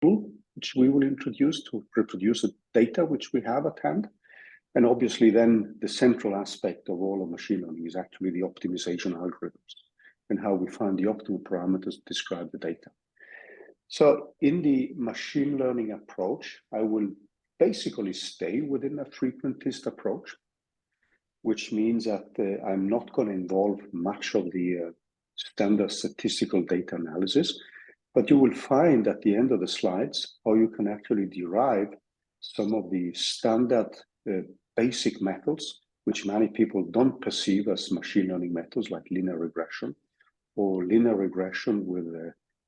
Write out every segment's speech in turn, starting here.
model which we will introduce to reproduce the data which we have at hand. And obviously then the central aspect of all of machine learning is actually the optimization algorithms and how we find the optimal parameters to describe the data. So in the machine learning approach, I will basically stay within a frequentist approach, which means that I'm not going to involve much of the standard statistical data analysis, but you will find at the end of the slides how you can actually derive some of the standard basic methods, which many people don't perceive as machine learning methods, like linear regression or linear regression with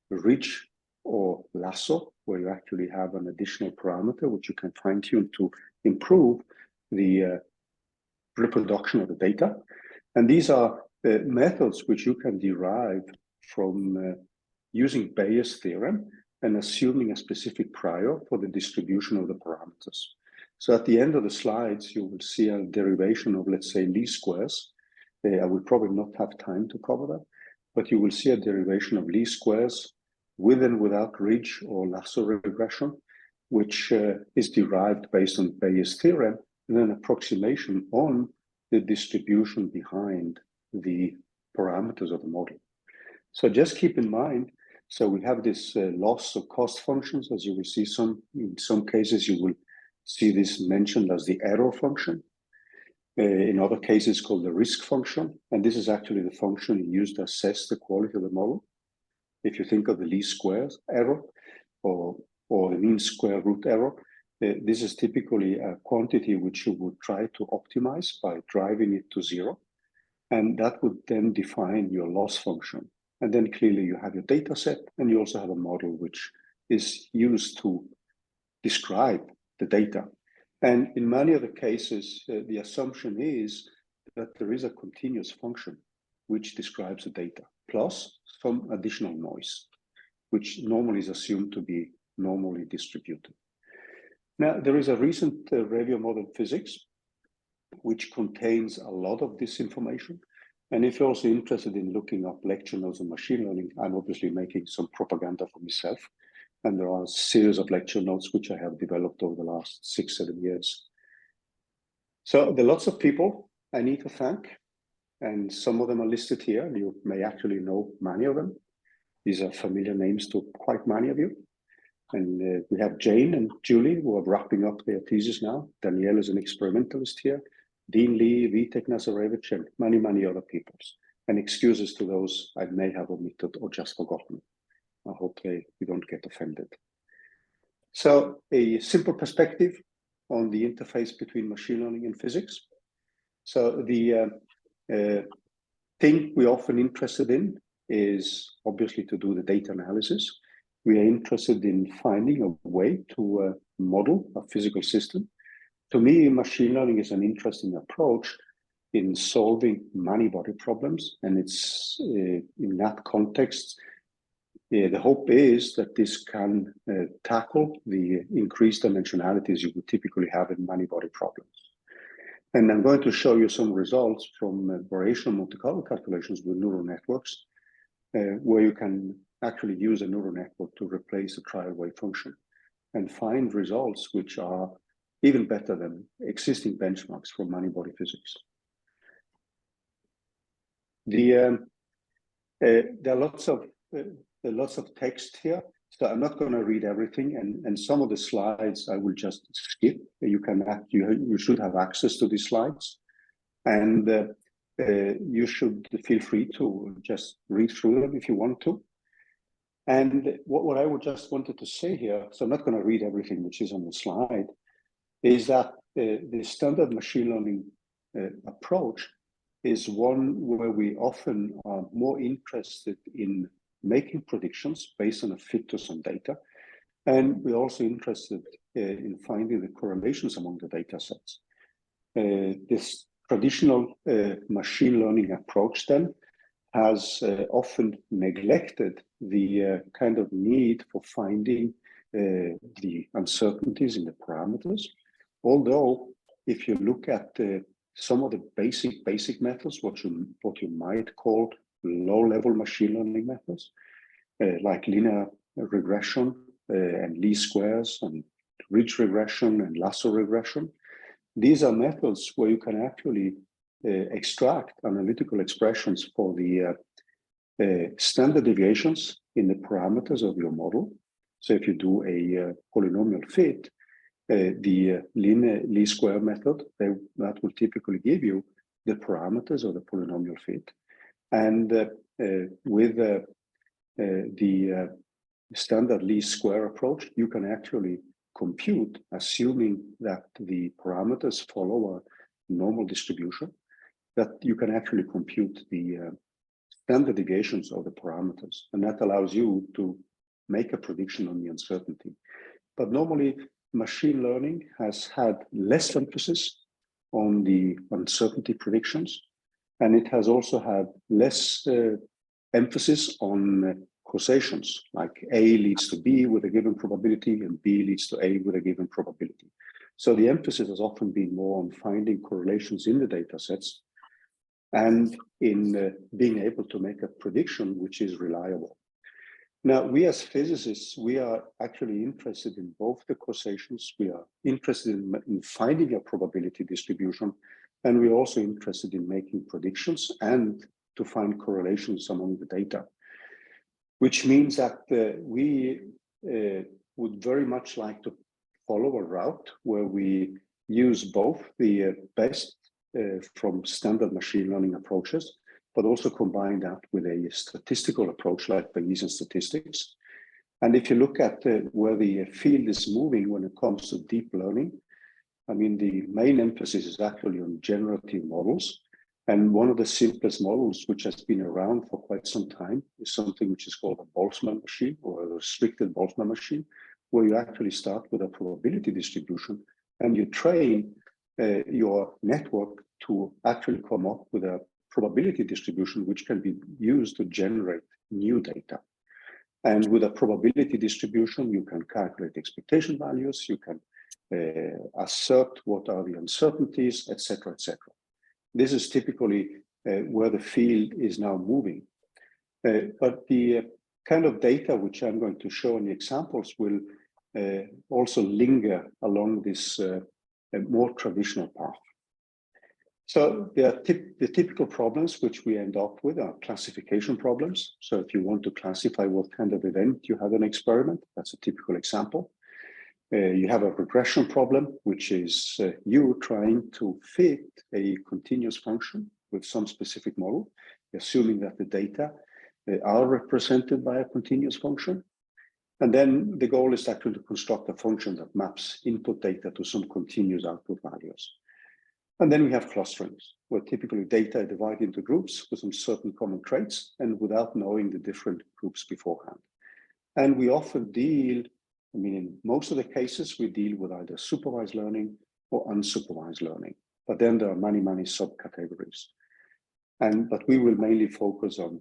ridge or lasso, where you actually have an additional parameter which you can fine-tune to improve the reproduction of the data. And these are methods which you can derive from using Bayes' theorem and assuming a specific prior for the distribution of the parameters. So at the end of the slides, you will see a derivation of, let's say, least squares. I will probably not have time to cover that, but you will see a derivation of least squares with and without ridge or lasso regression, which is derived based on Bayes' theorem, and an approximation on the distribution behind the parameters of the model. So just keep in mind, so we have this loss of cost functions, as you will see in some cases, you will see this mentioned as the error function. In other cases, called the risk function. And this is actually the function used to assess the quality of the model. If you think of the least squares error or the mean square root error, this is typically a quantity which you would try to optimize by driving it to zero. And that would then define your loss function. And then clearly you have your data set, and you also have a model which is used to describe the data. And in many of the cases, the assumption is that there is a continuous function which describes the data, plus some additional noise, which normally is assumed to be normally distributed. Now, there is a recent review of modern physics, which contains a lot of this information. And if you're also interested in looking up lecture notes on machine learning, I'm obviously making some propaganda for myself. And there are a series of lecture notes which I have developed over the last 6-7 years. So there are lots of people I need to thank, and some of them are listed here, and you may actually know many of them. These are familiar names to quite many of you. And we have Jane and Julie, who are wrapping up their thesis now. Danielle is an experimentalist here. Dean Lee, Vitek Nazarevich, and many, many other people. And excuses to those I may have omitted or just forgotten. I hope we don't get offended. So a simple perspective on the interface between machine learning and physics. So the thing we're often interested in is obviously to do the data analysis. We are interested in finding a way to model a physical system. To me, machine learning is an interesting approach in solving many-body problems. And it's in that context, the hope is that this can tackle the increased dimensionalities you would typically have in many-body problems. And I'm going to show you some results from variational Monte Carlo calculations with neural networks, where you can actually use a neural network to replace a trial wave function and find results which are even better than existing benchmarks for many-body physics. There are lots of text here, so I'm not going to read everything, and some of the slides I will just skip. You should have access to these slides, and you should feel free to just read through them if you want to. And what I would just wanted to say here, so I'm not going to read everything which is on the slide, is that the standard machine learning approach is one where we often are more interested in making predictions based on a fit to some data. And we're also interested in finding the correlations among the data sets. This traditional machine learning approach then has often neglected the kind of need for finding the uncertainties in the parameters. Although, if you look at some of the basic methods, what you might call low-level machine learning methods, like linear regression and least squares and ridge regression and lasso regression. These are methods where you can actually extract analytical expressions for the standard deviations in the parameters of your model. So if you do a polynomial fit, the linear least square method, that will typically give you the parameters of the polynomial fit. And with the standard least square approach, you can actually compute, assuming that the parameters follow a normal distribution, that you can actually compute the standard deviations of the parameters. And that allows you to make a prediction on the uncertainty. But normally, machine learning has had less emphasis on the uncertainty predictions, and it has also had less emphasis on causations, like A leads to B with a given probability and B leads to A with a given probability. So the emphasis has often been more on finding correlations in the data sets and in being able to make a prediction which is reliable. Now, we as physicists, we are actually interested in both the causations, we are interested in finding a probability distribution, and we're also interested in making predictions and to find correlations among the data, which means that we would very much like to follow a route where we use both the best from standard machine learning approaches, but also combine that with a statistical approach like Bayesian statistics. And if you look at where the field is moving when it comes to deep learning, I mean, the main emphasis is actually on generative models. And one of the simplest models, which has been around for quite some time, is something which is called a Boltzmann machine, or a restricted Boltzmann machine, where you actually start with a probability distribution and you train your network to actually come up with a probability distribution which can be used to generate new data. And with a probability distribution, you can calculate expectation values, you can assert what are the uncertainties, etc., etc. This is typically where the field is now moving. But the kind of data which I'm going to show in the examples will also linger along this more traditional path. So the typical problems which we end up with are classification problems. So if you want to classify what kind of event you have an experiment, that's a typical example. You have a regression problem, which is you trying to fit a continuous function with some specific model, assuming that the data are represented by a continuous function. And then the goal is actually to construct a function that maps input data to some continuous output values. And then we have clusterings, where typically data are divided into groups with some certain common traits and without knowing the different groups beforehand. And we often deal, I mean, in most of the cases, we deal with either supervised learning or unsupervised learning. But then there are many, many subcategories. But we will mainly focus on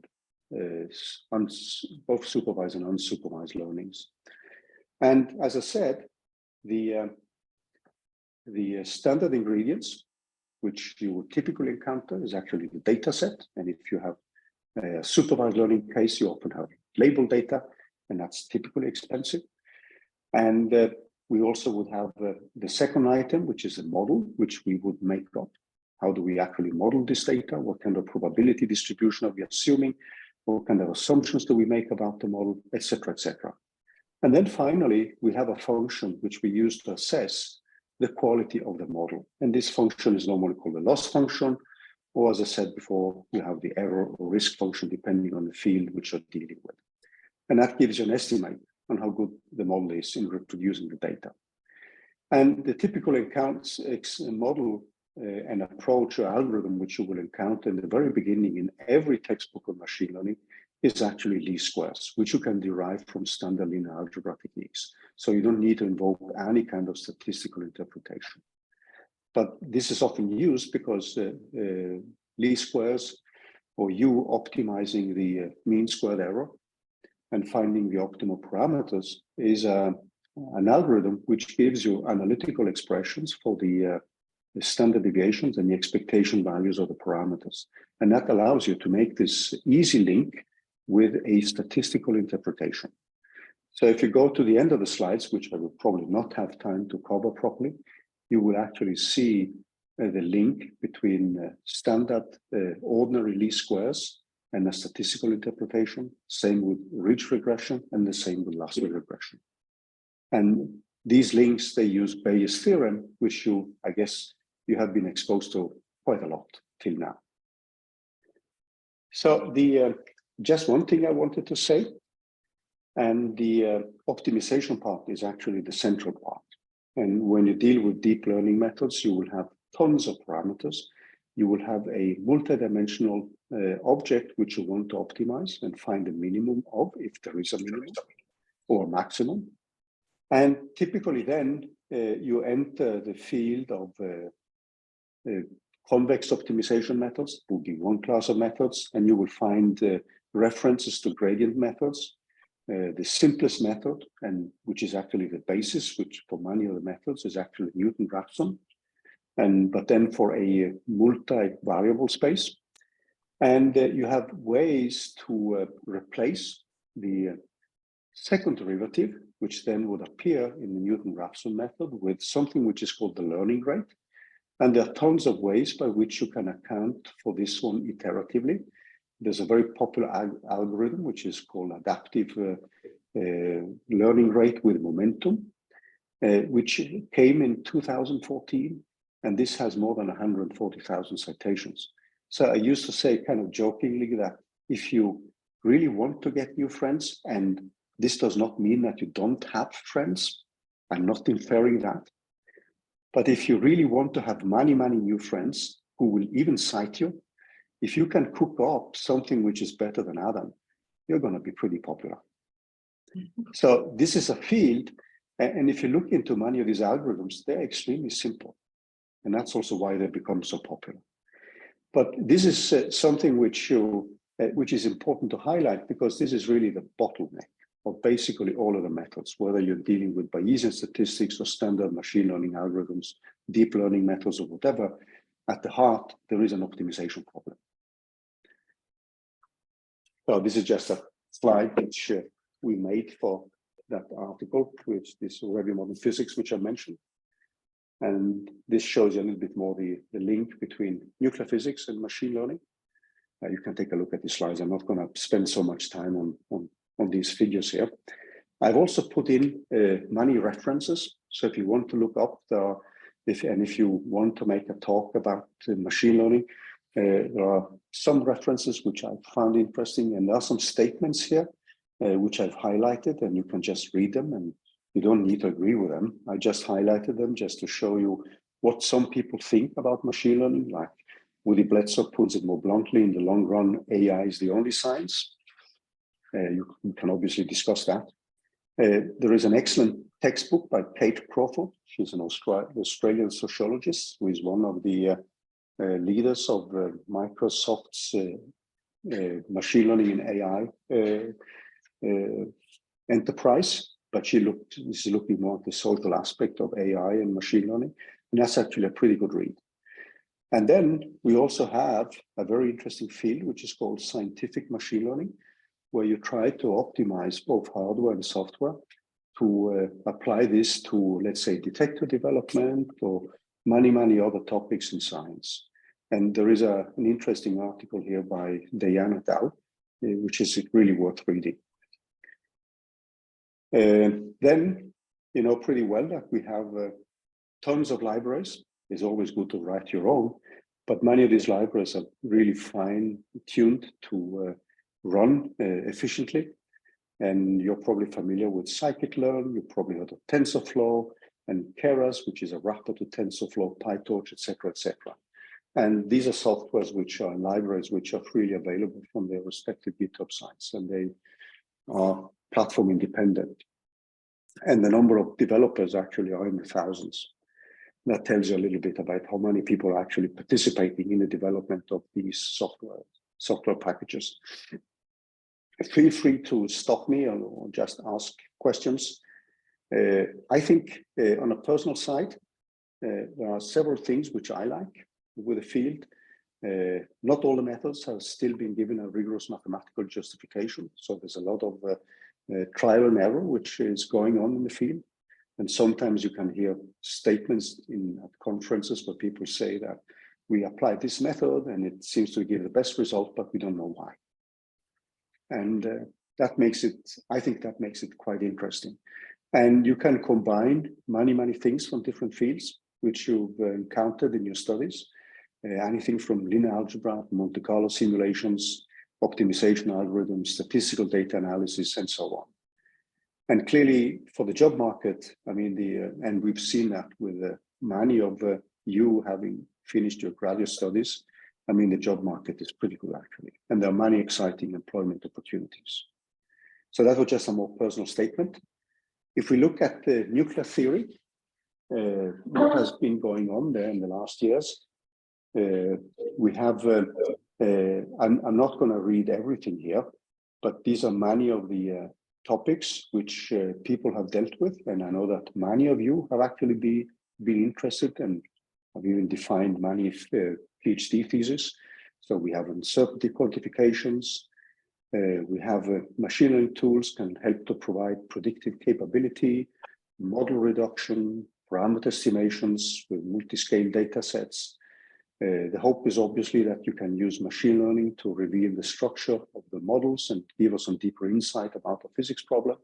both supervised and unsupervised learnings. And as I said, the standard ingredients, which you would typically encounter, is actually the data set. And if you have a supervised learning case, you often have labeled data, and that's typically expensive. And we also would have the second item, which is a model, which we would make up. How do we actually model this data? What kind of probability distribution are we assuming? What kind of assumptions do we make about the model, etc., etc. And then finally, we have a function which we use to assess the quality of the model. And this function is normally called the loss function, or as I said before, you have the error or risk function depending on the field which you're dealing with. And that gives you an estimate on how good the model is in reproducing the data. And the typical model and approach or algorithm which you will encounter in the very beginning in every textbook of machine learning is actually least squares, which you can derive from standard linear algebra techniques. So you don't need to invoke any kind of statistical interpretation. But this is often used because least squares, or you optimizing the mean squared error and finding the optimal parameters, is an algorithm which gives you analytical expressions for the standard deviations and the expectation values of the parameters. And that allows you to make this easy link with a statistical interpretation. So if you go to the end of the slides, which I will probably not have time to cover properly, you will actually see the link between standard ordinary least squares and a statistical interpretation, same with ridge regression, and the same with lasso regression. And these links, they use Bayes' theorem, which I guess you have been exposed to quite a lot till now. So just one thing I wanted to say, and the optimization part is actually the central part. And when you deal with deep learning methods, you will have tons of parameters. You will have a multidimensional object which you want to optimize and find a minimum of, if there is a minimum or maximum. And typically then you enter the field of convex optimization methods, would be one class of methods, and you will find references to gradient methods. The simplest method, and which is actually the basis, which for many of the methods is actually Newton-Raphson, but then for a multi-variable space. And you have ways to replace the second derivative, which then would appear in the Newton-Raphson method, with something which is called the learning rate. And there are tons of ways by which you can account for this one iteratively. There's a very popular algorithm, which is called adaptive learning rate with momentum, which came in 2014. And this has more than 140,000 citations. So I used to say kind of jokingly that if you really want to get new friends, and this does not mean that you don't have friends, I'm not inferring that. But if you really want to have many, many new friends who will even cite you, if you can cook up something which is better than Adam, you're going to be pretty popular. So this is a field. And if you look into many of these algorithms, they're extremely simple. And that's also why they become so popular. But this is something which is important to highlight, because this is really the bottleneck of basically all of the methods, whether you're dealing with Bayesian statistics or standard machine learning algorithms, deep learning methods or whatever. At the heart, there is an optimization problem. So this is just a slide which we made for that article, which this Review Modern Physics, which I mentioned. And this shows you a little bit more the link between nuclear physics and machine learning. You can take a look at these slides. I'm not going to spend so much time on these figures here. I've also put in many references. So if you want to look up if you want to make a talk about machine learning, there are some references which I found interesting, and there are some statements here which I've highlighted, and you can just read them, and you don't need to agree with them. I just highlighted them just to show you what some people think about machine learning. Like Woody Bledsoe puts it more bluntly, in the long run, AI is the only science. You can obviously discuss that. There is an excellent textbook by Kate Crawford. She's an Australian sociologist who is one of the leaders of Microsoft's machine learning and AI enterprise, but is looking more at the social aspect of AI and machine learning, and that's actually a pretty good read. And then we also have a very interesting field, which is called scientific machine learning, where you try to optimize both hardware and software to apply this to, let's say, detector development or many other topics in science. And there is an interesting article here by Diana Dow, which is really worth reading. Then, you know pretty well that we have tons of libraries. It's always good to write your own, but many of these libraries are really fine-tuned to run efficiently. And you're probably familiar with scikit-learn. You probably heard of TensorFlow and Keras, which is a wrapper to TensorFlow, PyTorch, etc., etc. And these are softwares which are libraries which are freely available from their respective GitHub sites, and they are platform independent. And the number of developers actually are in the thousands. That tells you a little bit about how many people are actually participating in the development of these software packages. Feel free to stop me or just ask questions. I think on a personal side, there are several things which I like with the field. Not all the methods have still been given a rigorous mathematical justification. So there's a lot of trial and error, which is going on in the field. And sometimes you can hear statements at conferences where people say that we applied this method and it seems to give the best result, but we don't know why. And I think that makes it quite interesting. And you can combine many things from different fields, which you've encountered in your studies. Anything from linear algebra, Monte Carlo simulations, optimization algorithms, statistical data analysis, and so on. And clearly for the job market, I mean, and we've seen that with many of you having finished your graduate studies, I mean, the job market is pretty good actually. And there are many exciting employment opportunities. So that was just a more personal statement. If we look at the nuclear theory, what has been going on there in the last years, we have, I'm not going to read everything here, but these are many of the topics which people have dealt with. And I know that many of you have actually been interested and have even defined many PhD theses. So we have uncertainty quantifications. We have machine learning tools can help to provide predictive capability, model reduction, parameter estimations with multi-scale data sets. The hope is obviously that you can use machine learning to reveal the structure of the models and give us some deeper insight about the physics problem,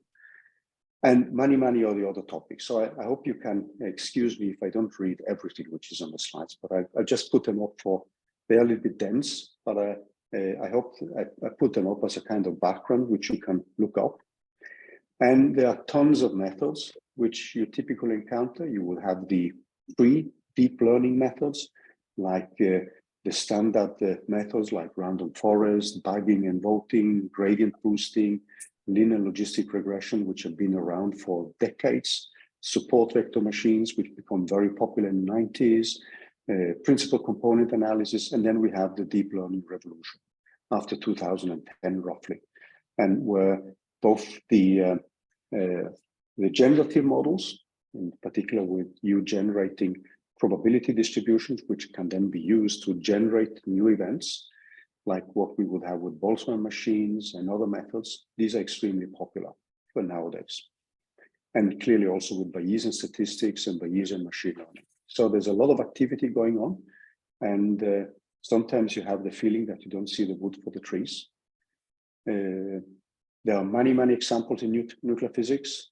and many of the other topics. So I hope you can excuse me if I don't read everything which is on the slides, but I just put them up for, they're a little bit dense, but I hope I put them up as a kind of background which you can look up. And there are tons of methods which you typically encounter. You will have the free deep learning methods, like the standard methods like random forest, bagging and voting, gradient boosting, linear logistic regression, which have been around for decades, support vector machines, which become very popular in the 90s, principal component analysis, and then we have the deep learning revolution after 2010 roughly, and where both the generative models, in particular with you generating probability distributions, which can then be used to generate new events, like what we would have with Boltzmann machines and other methods. These are extremely popular for nowadays. And clearly also with Bayesian statistics and Bayesian machine learning. So there's a lot of activity going on. And sometimes you have the feeling that you don't see the wood for the trees. There are many examples in nuclear physics.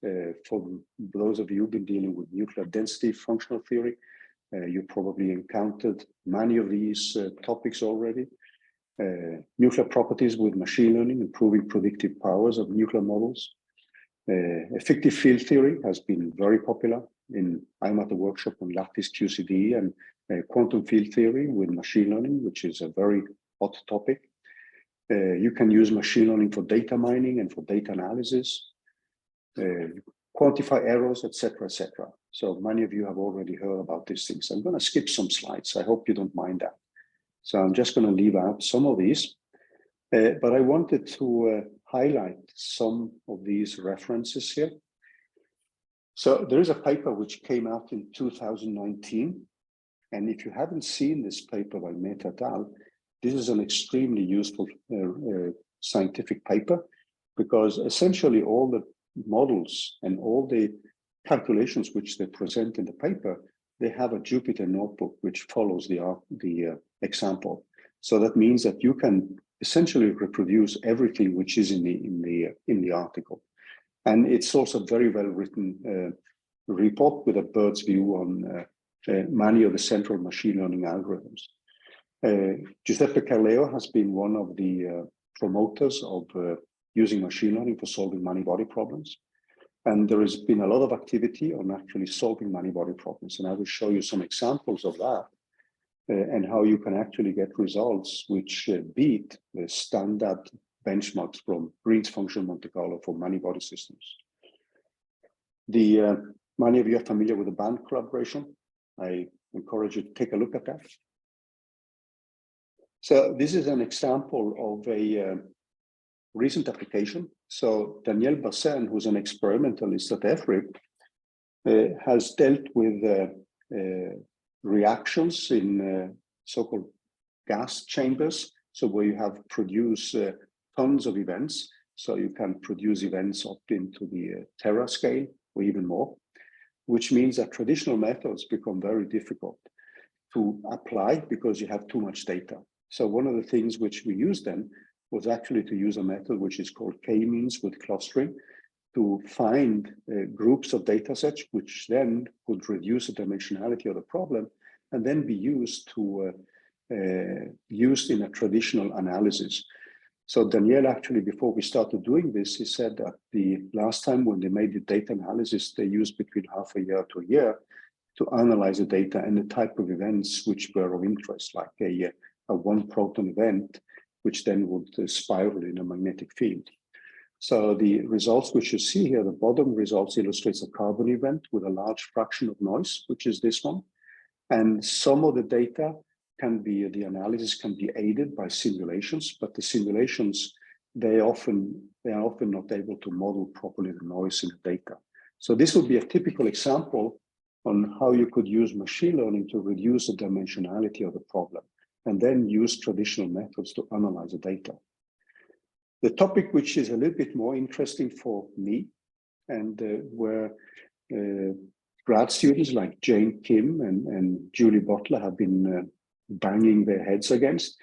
For those of you who've been dealing with nuclear density functional theory, you probably encountered many of these topics already. Nuclear properties with machine learning, improving predictive powers of nuclear models. Effective field theory has been very popular. I'm at the workshop on lattice QCD and quantum field theory with machine learning, which is a very hot topic. You can use machine learning for data mining and for data analysis, quantify errors, etc., etc. So many of you have already heard about these things. I'm going to skip some slides. I hope you don't mind that. So I'm just going to leave out some of these, but I wanted to highlight some of these references here. So there is a paper which came out in 2019. And if you haven't seen this paper by Mehta et al., this is an extremely useful scientific paper, because essentially all the models and all the calculations which they present in the paper, they have a Jupyter notebook which follows the example. So that means that you can essentially reproduce everything which is in the article. And it's also a very well written report with a bird's view on many of the central machine learning algorithms. Giuseppe Carleo has been one of the promoters of using machine learning for solving many-body problems. And there has been a lot of activity on actually solving many-body problems. And I will show you some examples of that and how you can actually get results which beat the standard benchmarks from Green's function Monte Carlo for many-body systems. Many of you are familiar with the band collaboration. I encourage you to take a look at that. So this is an example of a recent application. So Daniel Bassin, who's an experimentalist at EFRIB, has dealt with reactions in so-called gas chambers. So where you have produced tons of events. So you can produce events up into the tera scale or even more, which means that traditional methods become very difficult to apply because you have too much data. So one of the things which we used then was actually to use a method which is called k-means with clustering to find groups of data sets, which then could reduce the dimensionality of the problem and then be used to used in a traditional analysis. So Danielle, actually, before we started doing this, he said that the last time when they made the data analysis, they used between half a year to a year to analyze the data and the type of events which were of interest, like a one proton event, which then would spiral in a magnetic field. So the results which you see here, the bottom results illustrates a carbon event with a large fraction of noise, which is this one. And some of the data can be, the analysis can be aided by simulations, but the simulations, they are often not able to model properly the noise in the data. So this would be a typical example on how you could use machine learning to reduce the dimensionality of the problem, and then use traditional methods to analyze the data. The topic which is a little bit more interesting for me, and where grad students like Jane Kim and Julie Butler have been banging their heads against,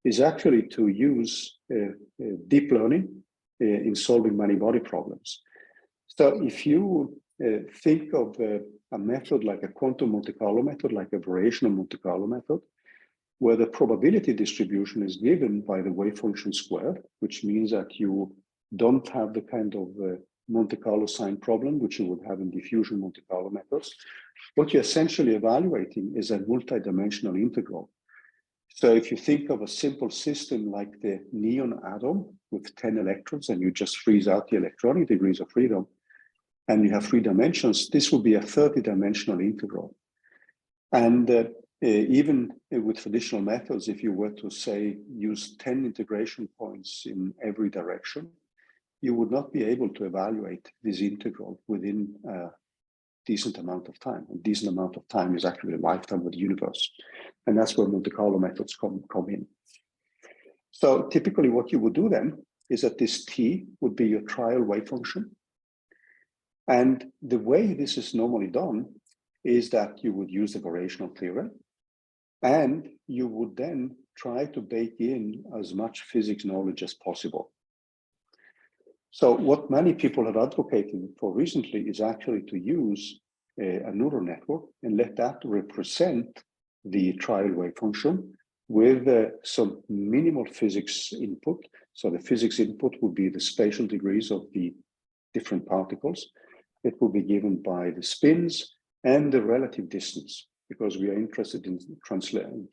is actually to use deep learning in solving many-body problems. So if you think of a method like a quantum Monte Carlo method, like a variational Monte Carlo method, where the probability distribution is given by the wave function squared, which means that you don't have the kind of Monte Carlo sign problem, which you would have in diffusion Monte Carlo methods. What you're essentially evaluating is a multidimensional integral. So if you think of a simple system like the neon atom with 10 electrons, and you just freeze out the electronic degrees of freedom, and you have 3 dimensions, this would be a 30-dimensional integral. And even with traditional methods, if you were to say use 10 integration points in every direction, you would not be able to evaluate this integral within a decent amount of time. A decent amount of time is actually a lifetime of the universe. And that's where Monte Carlo methods come in. So typically what you would do then is that this t would be your trial wave function. And the way this is normally done is that you would use the variational theorem, and you would then try to bake in as much physics knowledge as possible. So what many people have advocated for recently is actually to use a neural network and let that represent the trial wave function with some minimal physics input. So the physics input would be the spatial degrees of the different particles. It will be given by the spins and the relative distance, because we are interested in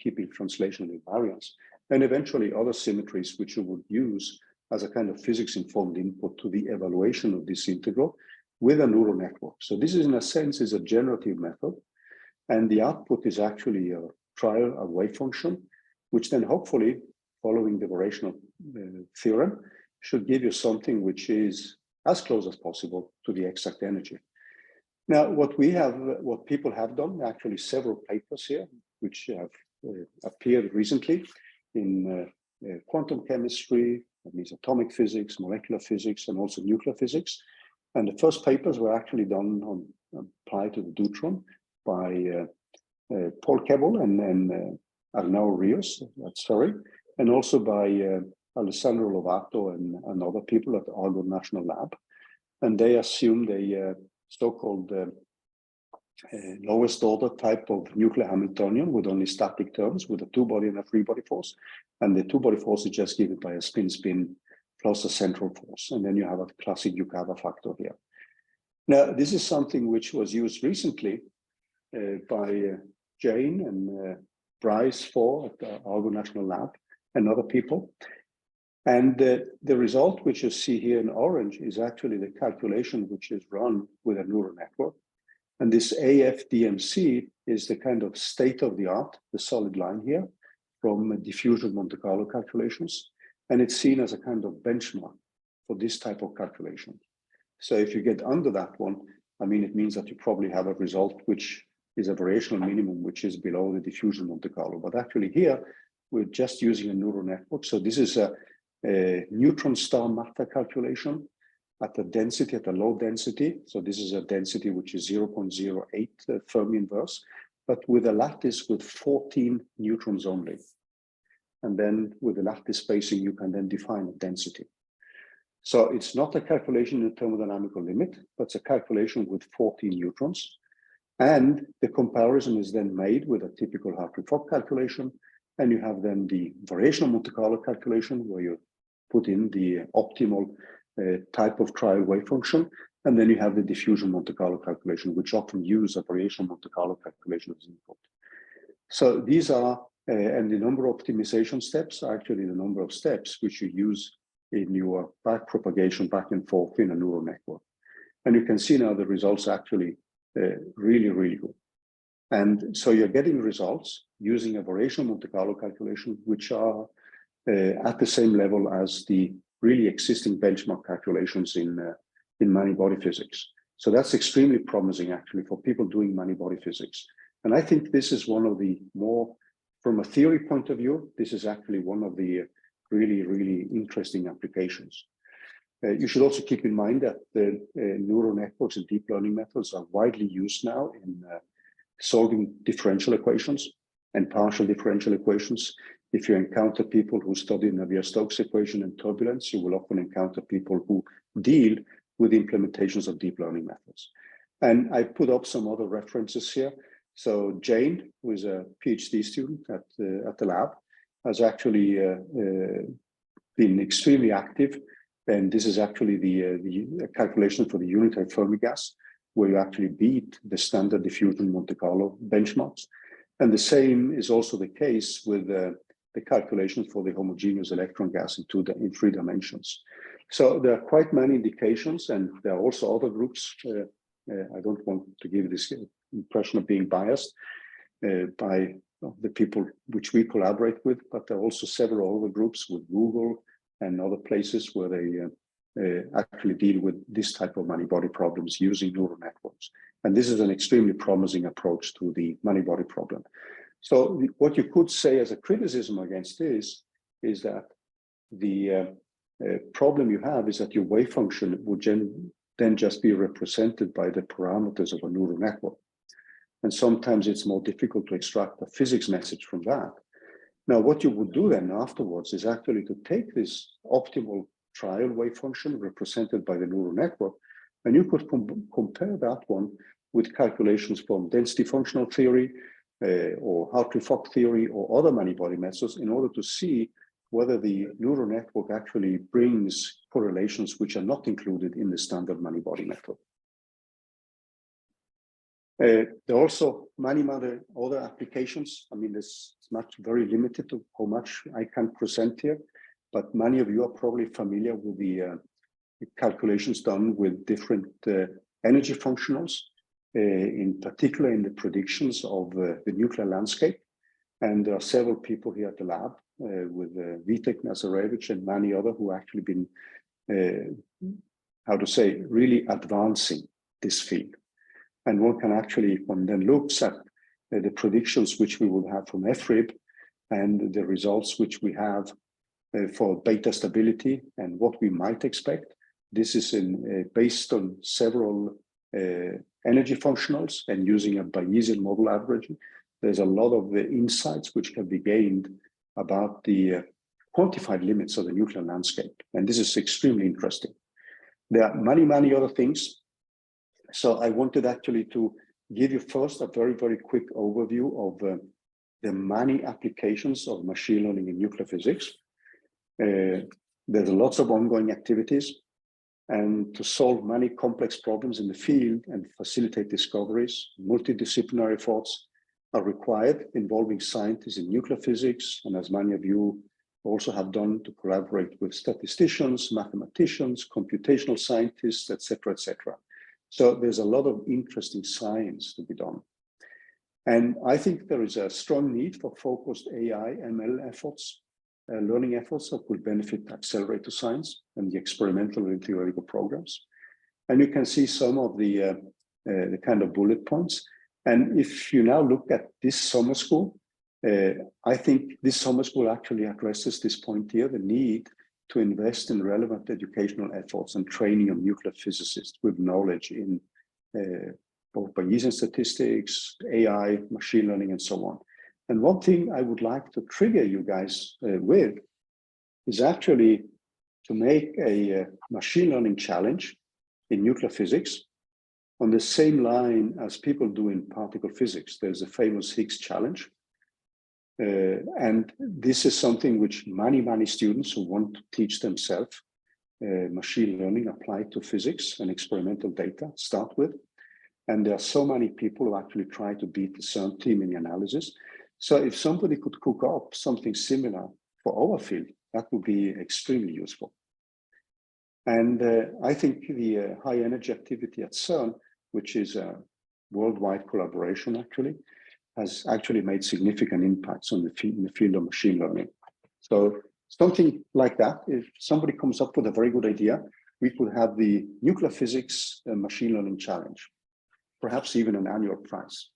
keeping translational invariance, and eventually other symmetries which you would use as a kind of physics-informed input to the evaluation of this integral with a neural network. So this is, in a sense, is a generative method, and the output is actually a trial, a wave function, which then hopefully, following the variational theorem, should give you something which is as close as possible to the exact energy. Now, what people have done, actually several papers here, which have appeared recently in quantum chemistry, that means atomic physics, molecular physics, and also nuclear physics. And the first papers were actually done on applied to the deuteron by Paul Kebbel and Arnau Rios, and also by Alessandro Lovato and other people at the Argonne National Lab. And they assumed a so-called lowest order type of nuclear Hamiltonian with only static terms, with a 2-body and a 3-body force. And the 2-body force is just given by a spin-spin plus a central force. And then you have a classic Yukawa factor here. Now, this is something which was used recently by Jane and Bryce Four at the Argonne National Lab and other people. And the result which you see here in orange is actually the calculation which is run with a neural network. And this AFDMC is the kind of state of the art, the solid line here, from diffusion Monte Carlo calculations. And it's seen as a kind of benchmark for this type of calculation. So if you get under that one, I mean, it means that you probably have a result which is a variational minimum, which is below the diffusion Monte Carlo. But actually here, we're just using a neural network. So this is neutron star matter calculation at a density, at a low density. So this is a density which is 0.08 Fermi inverse, but with a lattice with 14 neutrons only. And then with the lattice spacing, you can then define a density. So it's not a calculation in the thermodynamical limit, but it's a calculation with 14 neutrons. And the comparison is then made with a typical Hartree-Fock calculation. And you have then the variational Monte Carlo calculation, where you put in the optimal type of trial wave function. And then you have the diffusion Monte Carlo calculation, which often use a variational Monte Carlo calculation as input. So these are, and the number of optimization steps are actually the number of steps which you use in your back propagation back and forth in a neural network. And you can see now the results are actually really, really good. And so you're getting results using a variational Monte Carlo calculation, which are at the same level as the really existing benchmark calculations in many-body physics. So that's extremely promising, actually, for people doing many-body physics. And I think this is one of the more, from a theory point of view, this is actually one of the really, really interesting applications. You should also keep in mind that the neural networks and deep learning methods are widely used now in solving differential equations and partial differential equations. If you encounter people who study Navier-Stokes equation and turbulence, you will often encounter people who deal with implementations of deep learning methods. And I put up some other references here. So Jane, who is a PhD student at the lab, has actually been extremely active. And this is actually the calculation for the unitary Fermi gas, where you actually beat the standard diffusion Monte Carlo benchmarks. And the same is also the case with the calculations for the homogeneous electron gas in 3 dimensions. So there are quite many indications, and there are also other groups. I don't want to give this impression of being biased by the people which we collaborate with, but there are also several other groups with Google and other places where they actually deal with this type of many-body problems using neural networks. And this is an extremely promising approach to the many-body problem. So what you could say as a criticism against this is that the problem you have is that your wave function would then just be represented by the parameters of a neural network. And sometimes it's more difficult to extract a physics message from that. Now, what you would do then afterwards is actually to take this optimal trial wave function represented by the neural network, and you could compare that one with calculations from density functional theory or Hartree-Fock theory or other many-body methods in order to see whether the neural network actually brings correlations which are not included in the standard many-body method. There are also many other applications. I mean, it's very limited to how much I can present here, but many of you are probably familiar with the calculations done with different energy functionals, in particular in the predictions of the nuclear landscape. And there are several people here at the lab with Vitek Nazarevich and many others who have actually been, really advancing this field. And one then looks at the predictions which we will have from FRIB and the results which we have for beta stability and what we might expect. This is based on several energy functionals and using a Bayesian model averaging. There's a lot of insights which can be gained about the quantified limits of the nuclear landscape. And this is extremely interesting. There are many other things. So I wanted actually to give you first a very, very quick overview of the many applications of machine learning in nuclear physics. There's lots of ongoing activities, and to solve many complex problems in the field and facilitate discoveries, multidisciplinary efforts are required involving scientists in nuclear physics, and as many of you also have done, to collaborate with statisticians, mathematicians, computational scientists, etc., etc. So there's a lot of interesting science to be done. And I think there is a strong need for focused AI, ML efforts, learning efforts that will benefit accelerator science and the experimental and theoretical programs. And you can see some of the kind of bullet points. And if you now look at this summer school, I think this summer school actually addresses this point here, the need to invest in relevant educational efforts and training of nuclear physicists with knowledge in both Bayesian statistics, AI, machine learning, and so on. And one thing I would like to trigger you guys with is actually to make a machine learning challenge in nuclear physics on the same line as people do in particle physics. There's a famous Higgs challenge. And this is something which many students who want to teach themselves machine learning applied to physics and experimental data start with. And there are so many people who actually try to beat the CERN team in the analysis. So if somebody could cook up something similar for our field, that would be extremely useful. And I think the high energy activity at CERN, which is a worldwide collaboration actually, has actually made significant impacts on in the field of machine learning. So something like that, if somebody comes up with a very good idea, we could have the nuclear physics machine learning challenge, perhaps even an annual prize.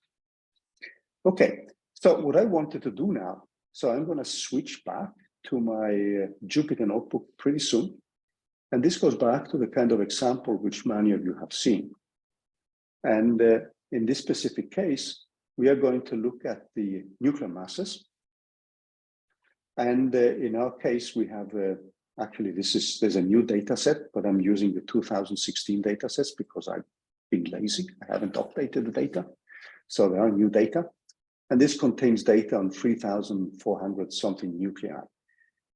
Okay, so what I wanted to do now, so I'm going to switch back to my Jupyter notebook pretty soon. And this goes back to the kind of example which many of you have seen. And in this specific case, we are going to look at the nuclear masses. And in our case, we have actually there's a new data set, but I'm using the 2016 data sets because I've been lazy. I haven't updated the data. So there are new data. And this contains data on 3,400 something nuclei.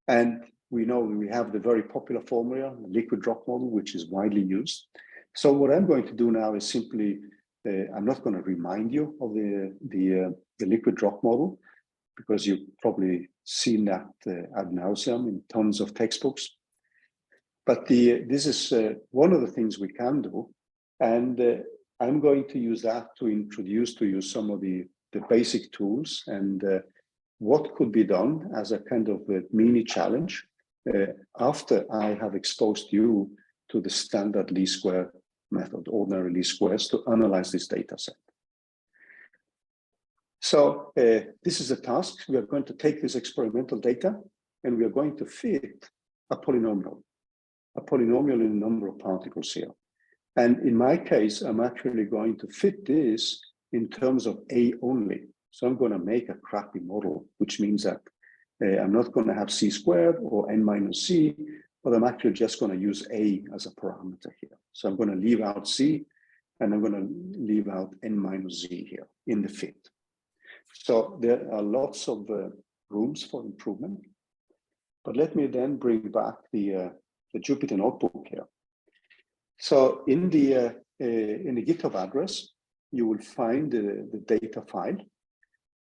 And we know we have the very popular formula, the liquid drop model, which is widely used. So what I'm going to do now is simply, I'm not going to remind you of the liquid drop model, because you've probably seen that ad nauseum in tons of textbooks. But this is one of the things we can do. And I'm going to use that to introduce to you some of the basic tools and what could be done as a kind of a mini challenge after I have exposed you to the standard least square method, ordinary least squares, to analyze this data set. So this is a task. We are going to take this experimental data and we are going to fit a polynomial in a number of particles here. And in my case, I'm actually going to fit this in terms of A only. So I'm going to make a crappy model, which means that I'm not going to have C squared or N minus C, but I'm actually just going to use A as a parameter here. So I'm going to leave out C and I'm going to leave out N minus Z here in the fit. So there are lots of rooms for improvement. But let me then bring back the Jupyter notebook here. So in the GitHub address, you will find the data file.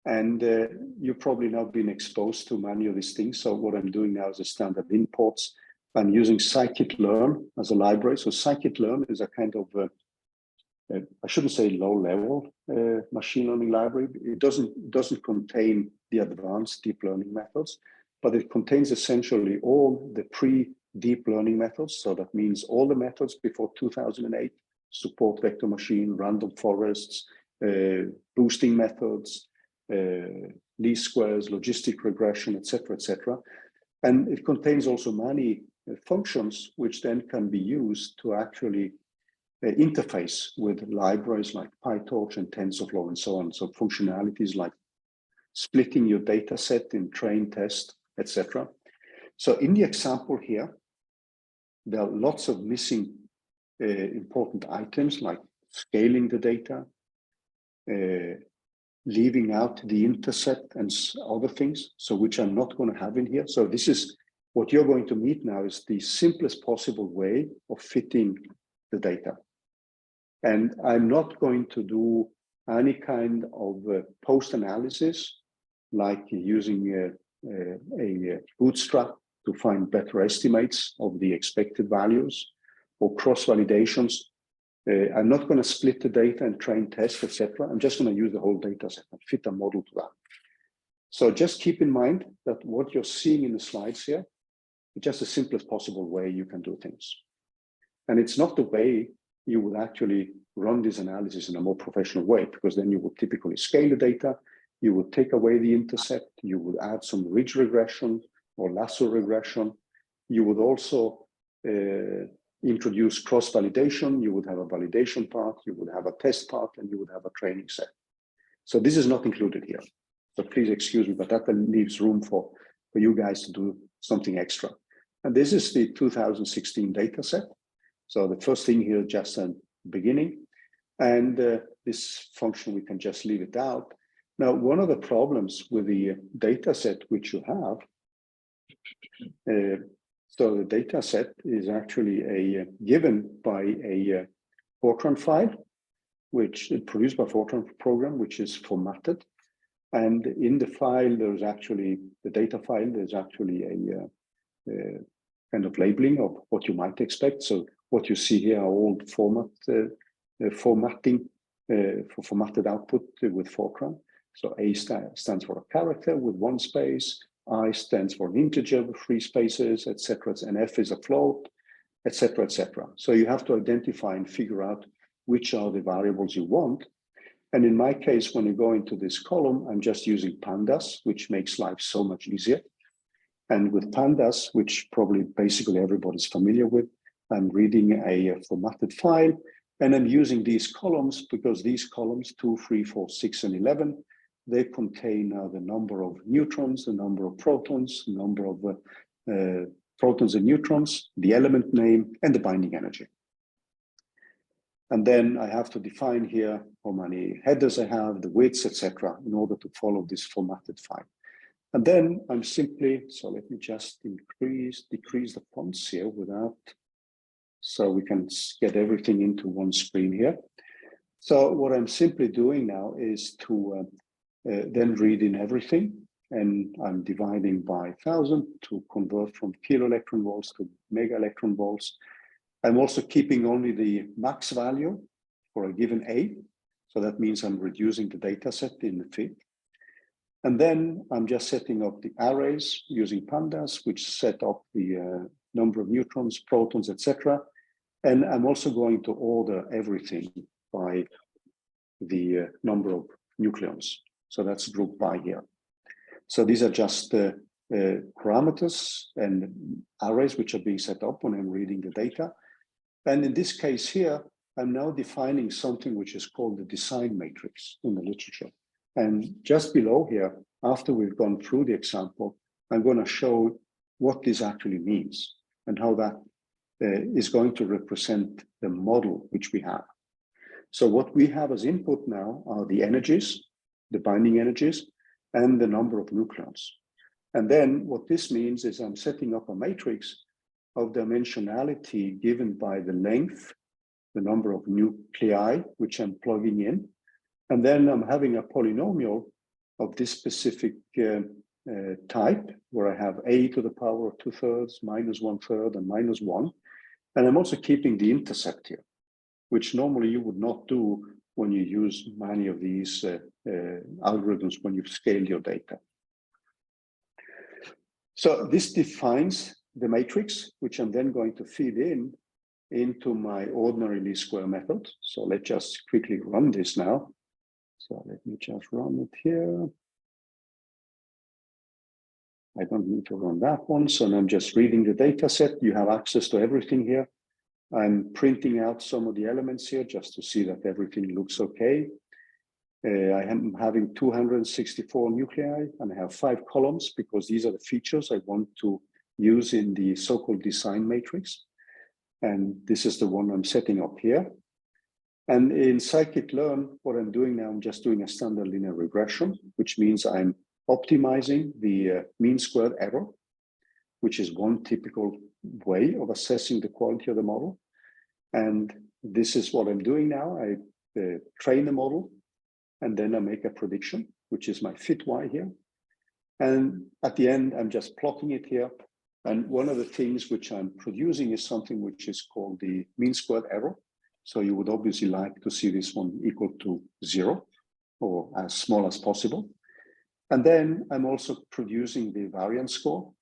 And you've probably now been exposed to many of these things. So what I'm doing now is a standard imports. I'm using scikit-learn as a library. So scikit-learn is a kind of, I shouldn't say low-level machine learning library. It doesn't contain the advanced deep learning methods, but it contains essentially all the pre-deep learning methods. So that means all the methods before 2008, support vector machine, random forests, boosting methods, least squares, logistic regression, etc., etc. And it contains also many functions which then can be used to actually interface with libraries like PyTorch and TensorFlow and so on. So functionalities like splitting your data set in train, test, etc. So in the example here, there are lots of missing important items like scaling the data, leaving out the intercept and other things, so which I'm not going to have in here. So this is what you're going to meet now is the simplest possible way of fitting the data. And I'm not going to do any kind of post-analysis, like using a bootstrap to find better estimates of the expected values or cross-validations. I'm not going to split the data and train test, etc. I'm just going to use the whole data set and fit a model to that. So just keep in mind that what you're seeing in the slides here is just the simplest possible way you can do things. And it's not the way you would actually run this analysis in a more professional way, because then you would typically scale the data, you would take away the intercept, you would add some ridge regression or lasso regression, you would also introduce cross-validation. You would have a validation part, you would have a test part, and you would have a training set. So this is not included here. So please excuse me, but that leaves room for you guys to do something extra. And this is the 2016 data set. So the first thing here, just a beginning. And this function, we can just leave it out. Now, one of the problems with the data set which you have, so the data set is actually given by a Fortran file, which is produced by Fortran program, which is formatted. And in the file, there's actually, the data file, there's actually a kind of labeling of what you might expect. So what you see here are all formatting for formatted output with Fortran. So A stands for a character with one space, I stands for an integer with 3 spaces, etc. And F is a float, etc., etc. So you have to identify and figure out which are the variables you want. And in my case, when you go into this column, I'm just using pandas, which makes life so much easier. And with pandas, which probably basically everybody's familiar with, I'm reading a formatted file, and I'm using these columns because these columns 2, 3, 4, 6, and 11, they contain the number of neutrons, the number of protons, the number of protons and neutrons, the element name, and the binding energy. And then I have to define here how many headers I have, the widths, etc., in order to follow this formatted file. And then I'm simply, so let me just decrease the fonts here without, so we can get everything into one screen here. So what I'm simply doing now is to then read in everything, and I'm dividing by 1,000 to convert from kilo electron volts to mega electron volts. I'm also keeping only the max value for a given A. So that means I'm reducing the data set in the fit. And then I'm just setting up the arrays using pandas, which set up the number of neutrons, protons, etc. And I'm also going to order everything by the number of nucleons. So that's grouped by here. So these are just parameters and arrays which are being set up when I'm reading the data. And in this case here, I'm now defining something which is called the design matrix in the literature. And just below here, after we've gone through the example, I'm going to show what this actually means and how that is going to represent the model which we have. So what we have as input now are the energies, the binding energies, and the number of nucleons. And then what this means is I'm setting up a matrix of dimensionality given by the length, the number of nuclei, which I'm plugging in. And then I'm having a polynomial of this specific type, where I have a to the power of 2/3, minus 1/3, and minus 1. And I'm also keeping the intercept here, which normally you would not do when you use many of these algorithms when you scale your data. So this defines the matrix, which I'm then going to feed into my ordinary least square method. So let's just quickly run this now. So let me just run it here. I don't need to run that one. So now I'm just reading the data set. You have access to everything here. I'm printing out some of the elements here just to see that everything looks okay. I am having 264 nuclei, and I have 5 columns because these are the features I want to use in the so-called design matrix. And this is the one I'm setting up here. And in scikit-learn, what I'm doing now, I'm just doing a standard linear regression, which means I'm optimizing the mean squared error, which is one typical way of assessing the quality of the model. And this is what I'm doing now. I train the model, and then I make a prediction, which is my fit Y here. And at the end, I'm just plotting it here. And one of the things which I'm producing is something which is called the mean squared error. So you would obviously like to see this one equal to 0 or as small as possible. And then I'm also producing the variance score.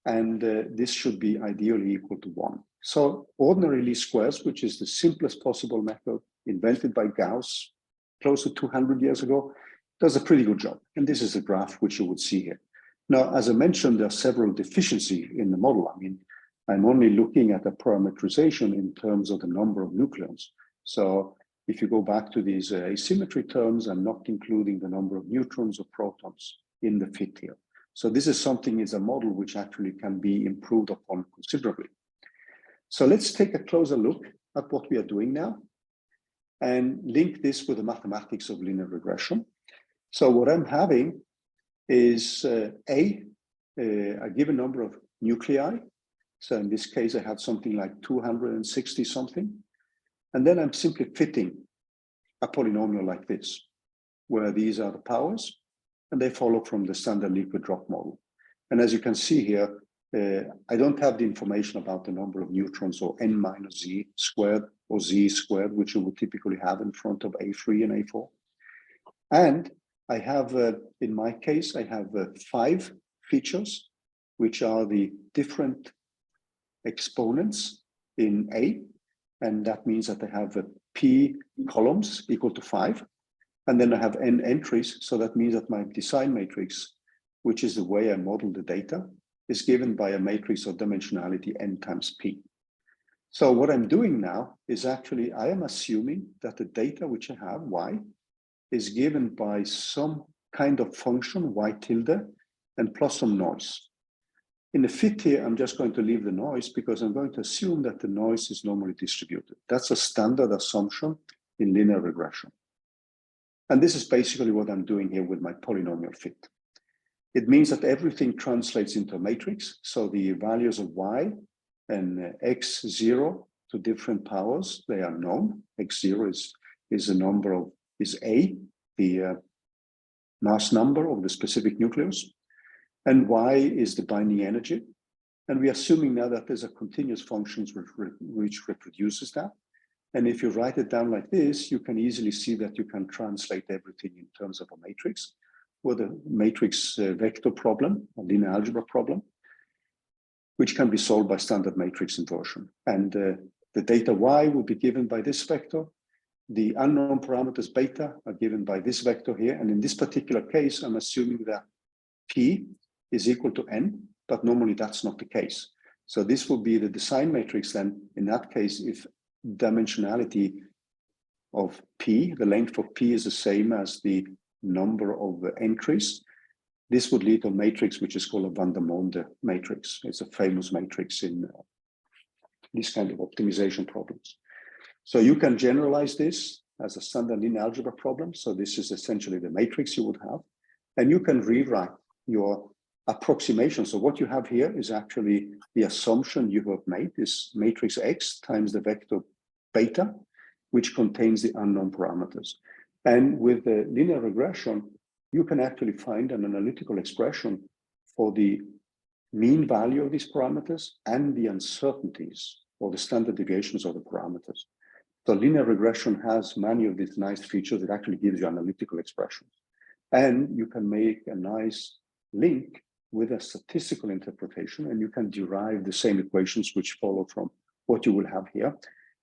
And this should be ideally equal to 1. So ordinary least squares, which is the simplest possible method invented by Gauss close to 200 years ago, does a pretty good job. And this is a graph which you would see here. Now, as I mentioned, there are several deficiencies in the model. I mean, I'm only looking at the parameterization in terms of the number of nucleons. So if you go back to these asymmetry terms, I'm not including the number of neutrons or protons in the fit here. So this is something, is a model which actually can be improved upon considerably. So let's take a closer look at what we are doing now and link this with the mathematics of linear regression. So what I'm having is a given number of nuclei. So in this case, I have something like 260 something. And then I'm simply fitting a polynomial like this, where these are the powers, and they follow from the standard liquid drop model. And as you can see here, I don't have the information about the number of neutrons, or n minus z squared or z squared, which you would typically have in front of A3 and A4. And I have, in my case, I have 5 features, which are the different exponents in A. And that means that I have p columns equal to 5. And then I have n entries. So that means that my design matrix, which is the way I model the data, is given by a matrix of dimensionality n times p. So what I'm doing now is actually, I am assuming that the data which I have, y, is given by some kind of function, y tilde, and plus some noise. In the fit here, I'm just going to leave the noise because I'm going to assume that the noise is normally distributed. That's a standard assumption in linear regression. And this is basically what I'm doing here with my polynomial fit. It means that everything translates into a matrix. So the values of y and x0 to different powers, they are known. X0 is a number of, is A, the mass number of the specific nucleus. And y is the binding energy. And we're assuming now that there's a continuous function which reproduces that. And if you write it down like this, you can easily see that you can translate everything in terms of a matrix, with a matrix vector problem, a linear algebra problem, which can be solved by standard matrix inversion. And the data y will be given by this vector. The unknown parameters beta are given by this vector here. And in this particular case, I'm assuming that p is equal to n, but normally that's not the case. So this will be the design matrix then. In that case, if dimensionality of p, the length of p is the same as the number of entries, this would lead to a matrix which is called a van der Monde matrix. It's a famous matrix in this kind of optimization problems. So you can generalize this as a standard linear algebra problem. So this is essentially the matrix you would have. And you can rewrite your approximation. So what you have here is actually the assumption you have made, is matrix X times the vector beta, which contains the unknown parameters. And with the linear regression, you can actually find an analytical expression for the mean value of these parameters and the uncertainties or the standard deviations of the parameters. So linear regression has many of these nice features. It actually gives you analytical expressions. And you can make a nice link with a statistical interpretation, and you can derive the same equations which follow from what you will have here.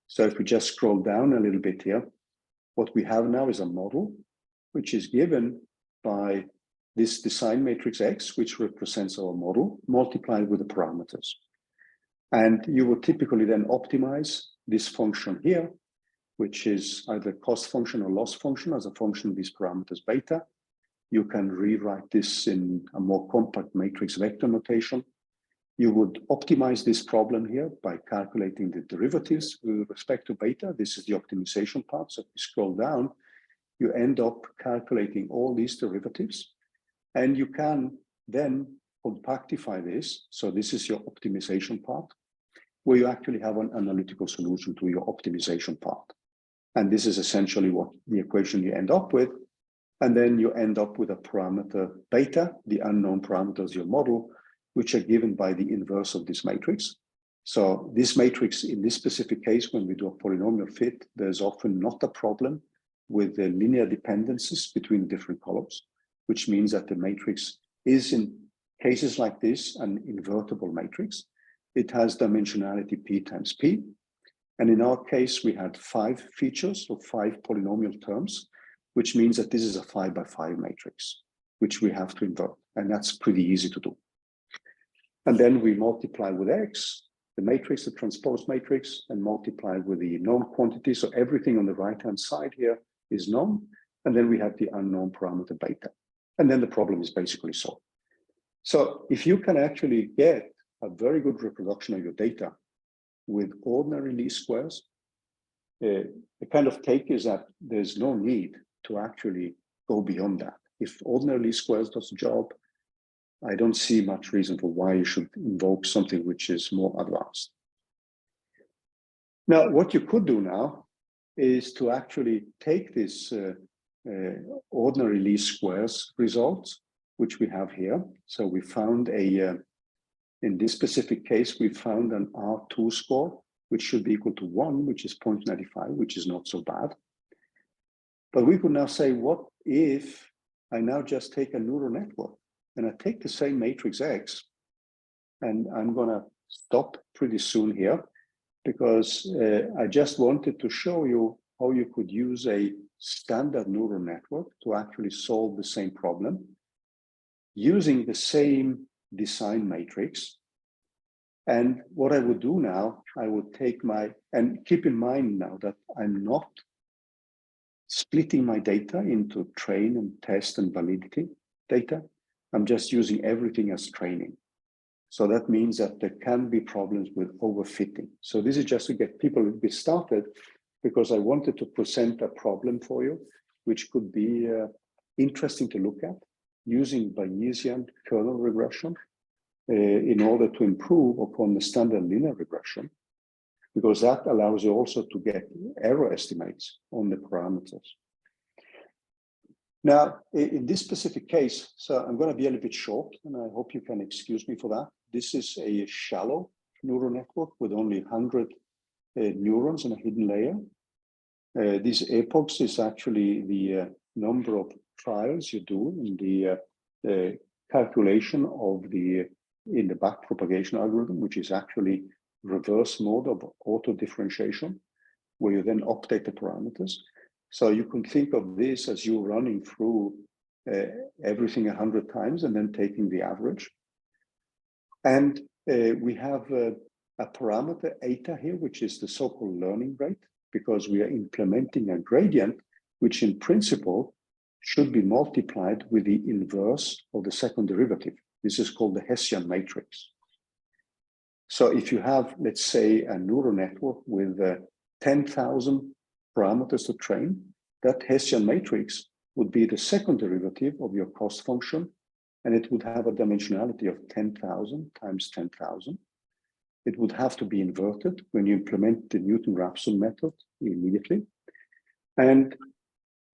So if we just scroll down a little bit here, what we have now is a model which is given by this design matrix X, which represents our model, multiplied with the parameters. And you will typically then optimize this function here, which is either cost function or loss function as a function of these parameters beta. You can rewrite this in a more compact matrix vector notation. You would optimize this problem here by calculating the derivatives with respect to beta. This is the optimization part. So if you scroll down, you end up calculating all these derivatives. And you can then compactify this. So this is your optimization part, where you actually have an analytical solution to your optimization part. And this is essentially what the equation you end up with. And then you end up with a parameter beta, the unknown parameters of your model, which are given by the inverse of this matrix. So this matrix, in this specific case, when we do a polynomial fit, there's often not a problem with the linear dependencies between different columns, which means that the matrix is, in cases like this, an invertible matrix. It has dimensionality p times p. And in our case, we had 5 features or 5 polynomial terms, which means that this is a 5 by 5 matrix. which we have to invert. And that's pretty easy to do. And then we multiply with X, the matrix, the transpose matrix, and multiply with the known quantity. So everything on the right-hand side here is known. And then we have the unknown parameter beta. And then the problem is basically solved. So if you can actually get a very good reproduction of your data with ordinary least squares, the kind of take is that there's no need to actually go beyond that. If ordinary least squares does the job, I don't see much reason for why you should invoke something which is more advanced. Now, what you could do now is to actually take this ordinary least squares results, which we have here. So we found in this specific case, we found an R2 score, which should be equal to 1, which is 0.95, which is not so bad. But we could now say, what if I now just take a neural network and I take the same matrix X, and I'm going to stop pretty soon here because I just wanted to show you how you could use a standard neural network to actually solve the same problem using the same design matrix. And what I would do now, I would take and keep in mind now that I'm not splitting my data into train and test and validity data. I'm just using everything as training. So that means that there can be problems with overfitting. So this is just to get people a bit started, because I wanted to present a problem for you, which could be interesting to look at using Bayesian kernel regression in order to improve upon the standard linear regression, because that allows you also to get error estimates on the parameters. Now, in this specific case, so I'm going to be a little bit short, and I hope you can excuse me for that. This is a shallow neural network with only 100 neurons in a hidden layer. These epochs is actually the number of trials you do in the calculation of in the back propagation algorithm, which is actually reverse mode of auto differentiation, where you then update the parameters. So you can think of this as you running through everything 100 times and then taking the average. And we have a parameter eta here, which is the so-called learning rate, because we are implementing a gradient, which in principle should be multiplied with the inverse of the second derivative. This is called the Hessian matrix. So if you have, let's say, a neural network with 10,000 parameters to train, that Hessian matrix would be the second derivative of your cost function, and it would have a dimensionality of 10,000 times 10,000. It would have to be inverted when you implement the Newton-Raphson method immediately. And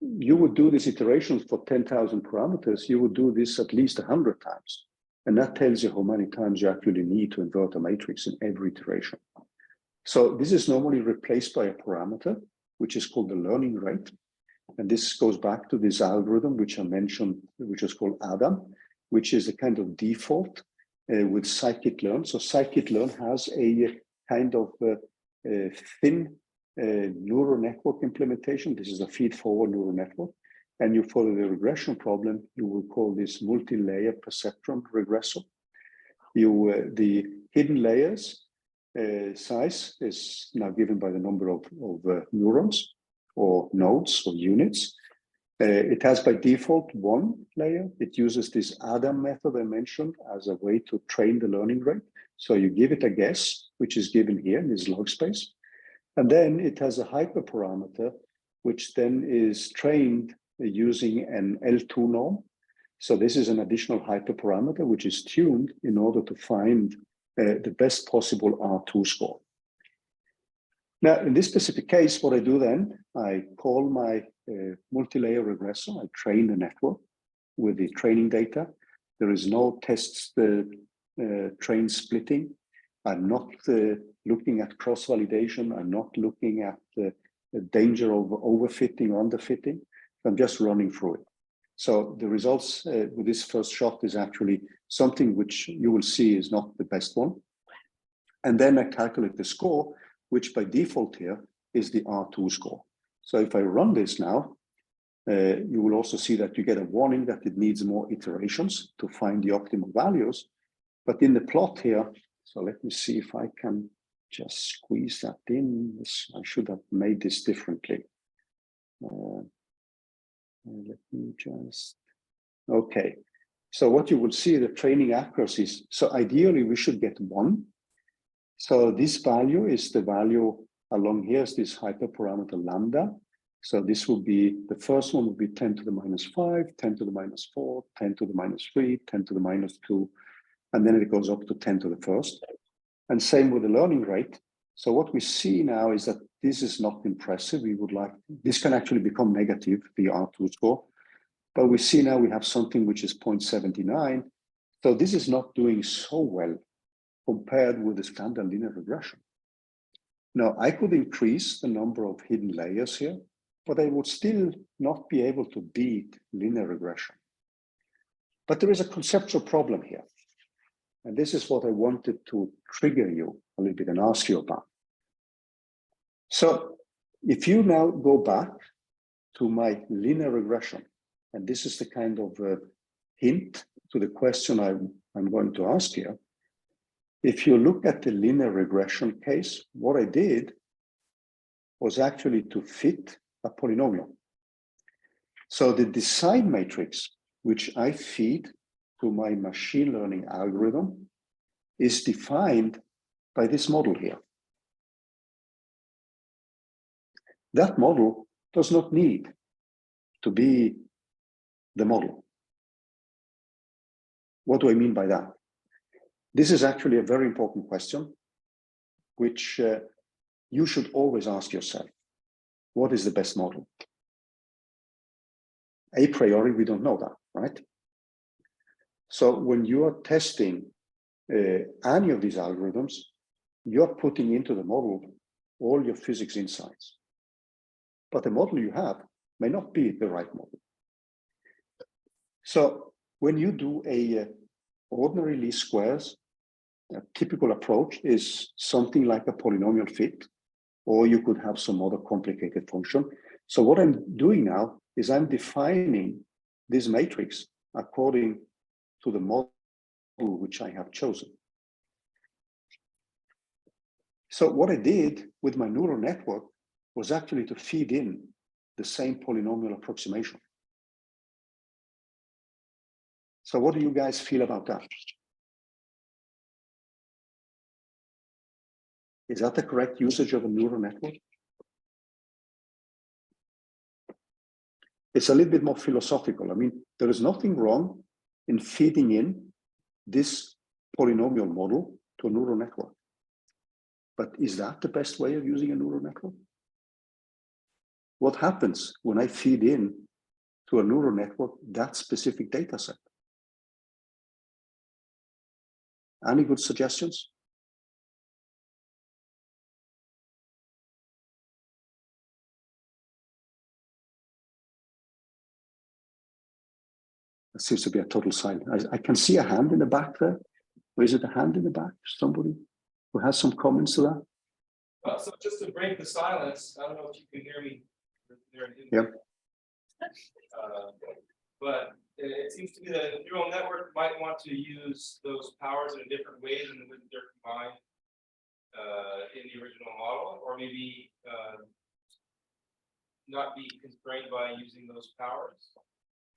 you would do these iterations for 10,000 parameters. You would do this at least 100 times. And that tells you how many times you actually need to invert a matrix in every iteration. So this is normally replaced by a parameter, which is called the learning rate. And this goes back to this algorithm, which I mentioned, which is called ADAM, which is a kind of default with scikit-learn. So scikit-learn has a kind of thin neural network implementation. This is a feed-forward neural network. And you follow the regression problem, you will call this multi-layer perceptron regressor. The hidden layers size is now given by the number of neurons or nodes or units. It has by default one layer. It uses this ADAM method I mentioned as a way to train the learning rate. So you give it a guess, which is given here in this log space. And then it has a hyperparameter, which then is trained using an L2 norm. So this is an additional hyperparameter, which is tuned in order to find the best possible R2 score. Now, in this specific case, what I do then, I call my multi-layer regressor. I train the network with the training data. There is no tests train splitting. I'm not looking at cross-validation. I'm not looking at the danger of overfitting or underfitting. I'm just running through it. So the results with this first shot is actually something which you will see is not the best one. And then I calculate the score, which by default here is the R2 score. So if I run this now, You will also see that you get a warning that it needs more iterations to find the optimal values. But in the plot here, so let me see if I can just squeeze that in. I should have made this differently. Let me just, okay. So what you will see, the training accuracies. So ideally we should get 1. So this value is the value along here is this hyperparameter lambda. So this will be, the first one will be 10 to the minus 5, 10 to the minus 4, 10 to the minus 3, 10 to the minus 2, and then it goes up to 10 to the first. And same with the learning rate. So what we see now is that this is not impressive. We would like, this can actually become negative, the R2 score. But we see now we have something which is 0.79. So this is not doing so well compared with the standard linear regression. Now, I could increase the number of hidden layers here, but I would still not be able to beat linear regression. But there is a conceptual problem here. And this is what I wanted to trigger you a little bit and ask you about. So if you now go back to my linear regression, and this is the kind of hint to the question I'm going to ask here. If you look at the linear regression case, what I did was actually to fit a polynomial. So the design matrix, which I feed to my machine learning algorithm, is defined by this model here. That model does not need to be the model. What do I mean by that? This is actually a very important question, which you should always ask yourself. What is the best model? A priori, we don't know that, right? So when you are testing any of these algorithms, you're putting into the model all your physics insights. But the model you have may not be the right model. So when you do a ordinary least squares, a typical approach is something like a polynomial fit, or you could have some other complicated function. So what I'm doing now is I'm defining this matrix according to the model which I have chosen. So what I did with my neural network was actually to feed in the same polynomial approximation. So what do you guys feel about that? Is that the correct usage of a neural network? It's a little bit more philosophical. I mean, there is nothing wrong in feeding in this polynomial model to a neural network. But is that the best way of using a neural network? What happens when I feed in to a neural network that specific data set? Any good suggestions? It seems to be a total silence. I can see a hand in the back there. Or is it a hand in the back? Somebody who has some comments to that? Well, so just to break the silence, I don't know if you can hear me. Yep. But it seems to me that the neural network might want to use those powers in a different way than when they're combined in the original model, or maybe not be constrained by using those powers.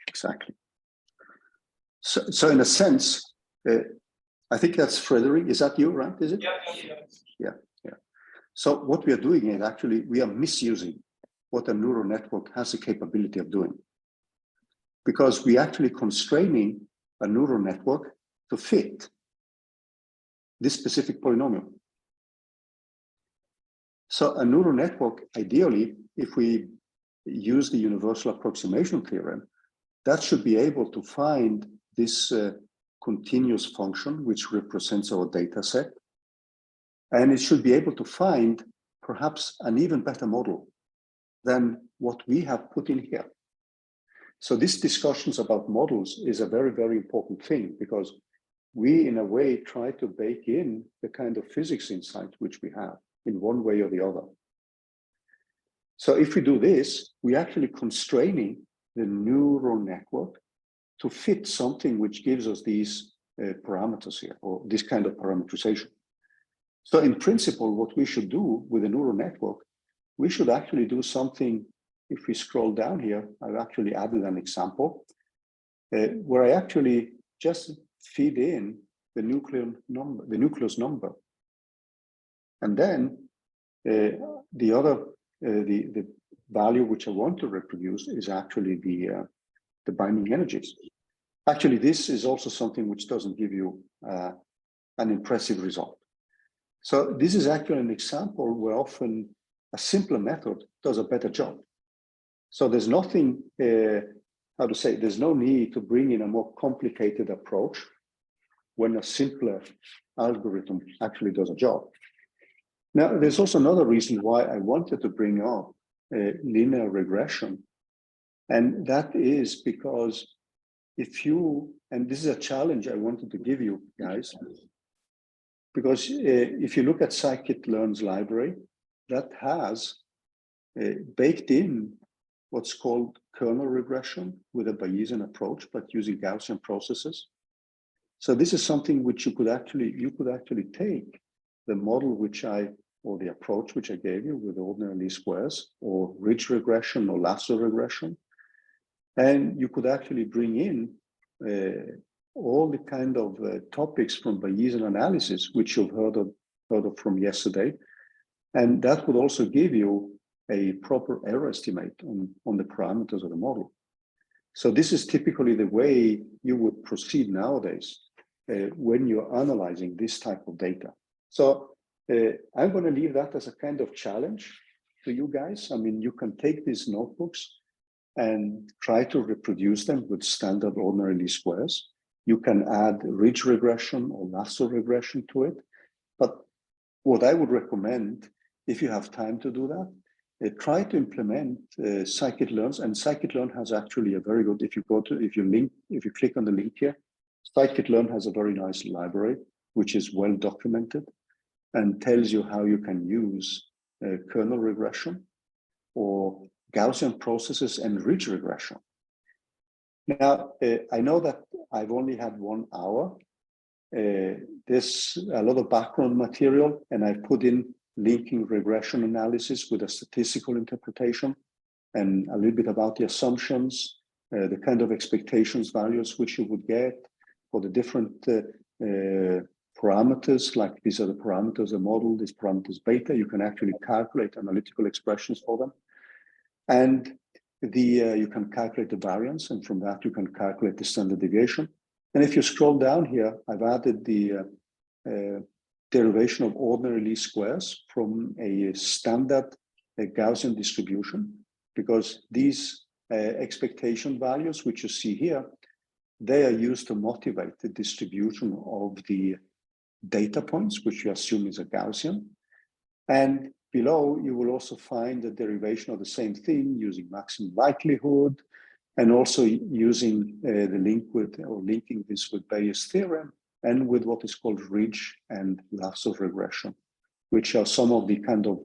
Exactly. So in a sense, I think that's Frederick. Is that you, right? Is it? Yeah. So what we are doing is actually we are misusing what a neural network has the capability of doing, because we actually constraining a neural network to fit this specific polynomial. So a neural network, ideally, if we use the universal approximation theorem, that should be able to find this continuous function, which represents our data set. And it should be able to find perhaps an even better model than what we have put in here. So these discussions about models is a very, very important thing, because we, in a way, try to bake in the kind of physics insight which we have in one way or the other. So if we do this, we're actually constraining the neural network to fit something which gives us these parameters here, or this kind of parameterization. So in principle, what we should do with a neural network, we should actually do something. If we scroll down here, I've actually added an example where I actually just feed in the nucleus number. And then the value which I want to reproduce is actually the binding energies. Actually, this is also something which doesn't give you an impressive result. So this is actually an example where often a simpler method does a better job. So there's nothing, there's no need to bring in a more complicated approach when a simpler algorithm actually does a job. Now, there's also another reason why I wanted to bring up linear regression. And that is because and this is a challenge I wanted to give you guys, because if you look at scikit-learn's library, that has baked in what's called kernel regression with a Bayesian approach, but using Gaussian processes. So this is something which you could actually take the model or the approach which I gave you with ordinary least squares, or ridge regression or lasso regression, and you could actually bring in all the kind of topics from Bayesian analysis, which you've heard of from yesterday, and that would also give you a proper error estimate on the parameters of the model. So this is typically the way you would proceed nowadays when you're analyzing this type of data. So I'm going to leave that as a kind of challenge to you guys. I mean, you can take these notebooks and try to reproduce them with standard ordinary least squares. You can add ridge regression or lasso regression to it. But what I would recommend, if you have time to do that, try to implement scikit-learn, and scikit-learn has actually a very good, if you click on the link here, scikit-learn has a very nice library, which is well documented and tells you how you can use kernel regression or Gaussian processes and ridge regression. Now, I know that I've only had 1 hour. There's a lot of background material, and I've put in linking regression analysis with a statistical interpretation and a little bit about the assumptions, the kind of expectations values which you would get for the different parameters, like these are the parameters of the model, this parameters beta. You can actually calculate analytical expressions for them. And you can calculate the variance, and from that you can calculate the standard deviation. And if you scroll down here, I've added the derivation of ordinary least squares from a standard Gaussian distribution, because these expectation values, which you see here, they are used to motivate the distribution of the data points, which you assume is a Gaussian. And below, you will also find the derivation of the same thing using maximum likelihood, and also using linking this with Bayes' theorem and with what is called ridge and lasso regression, which are some of the kind of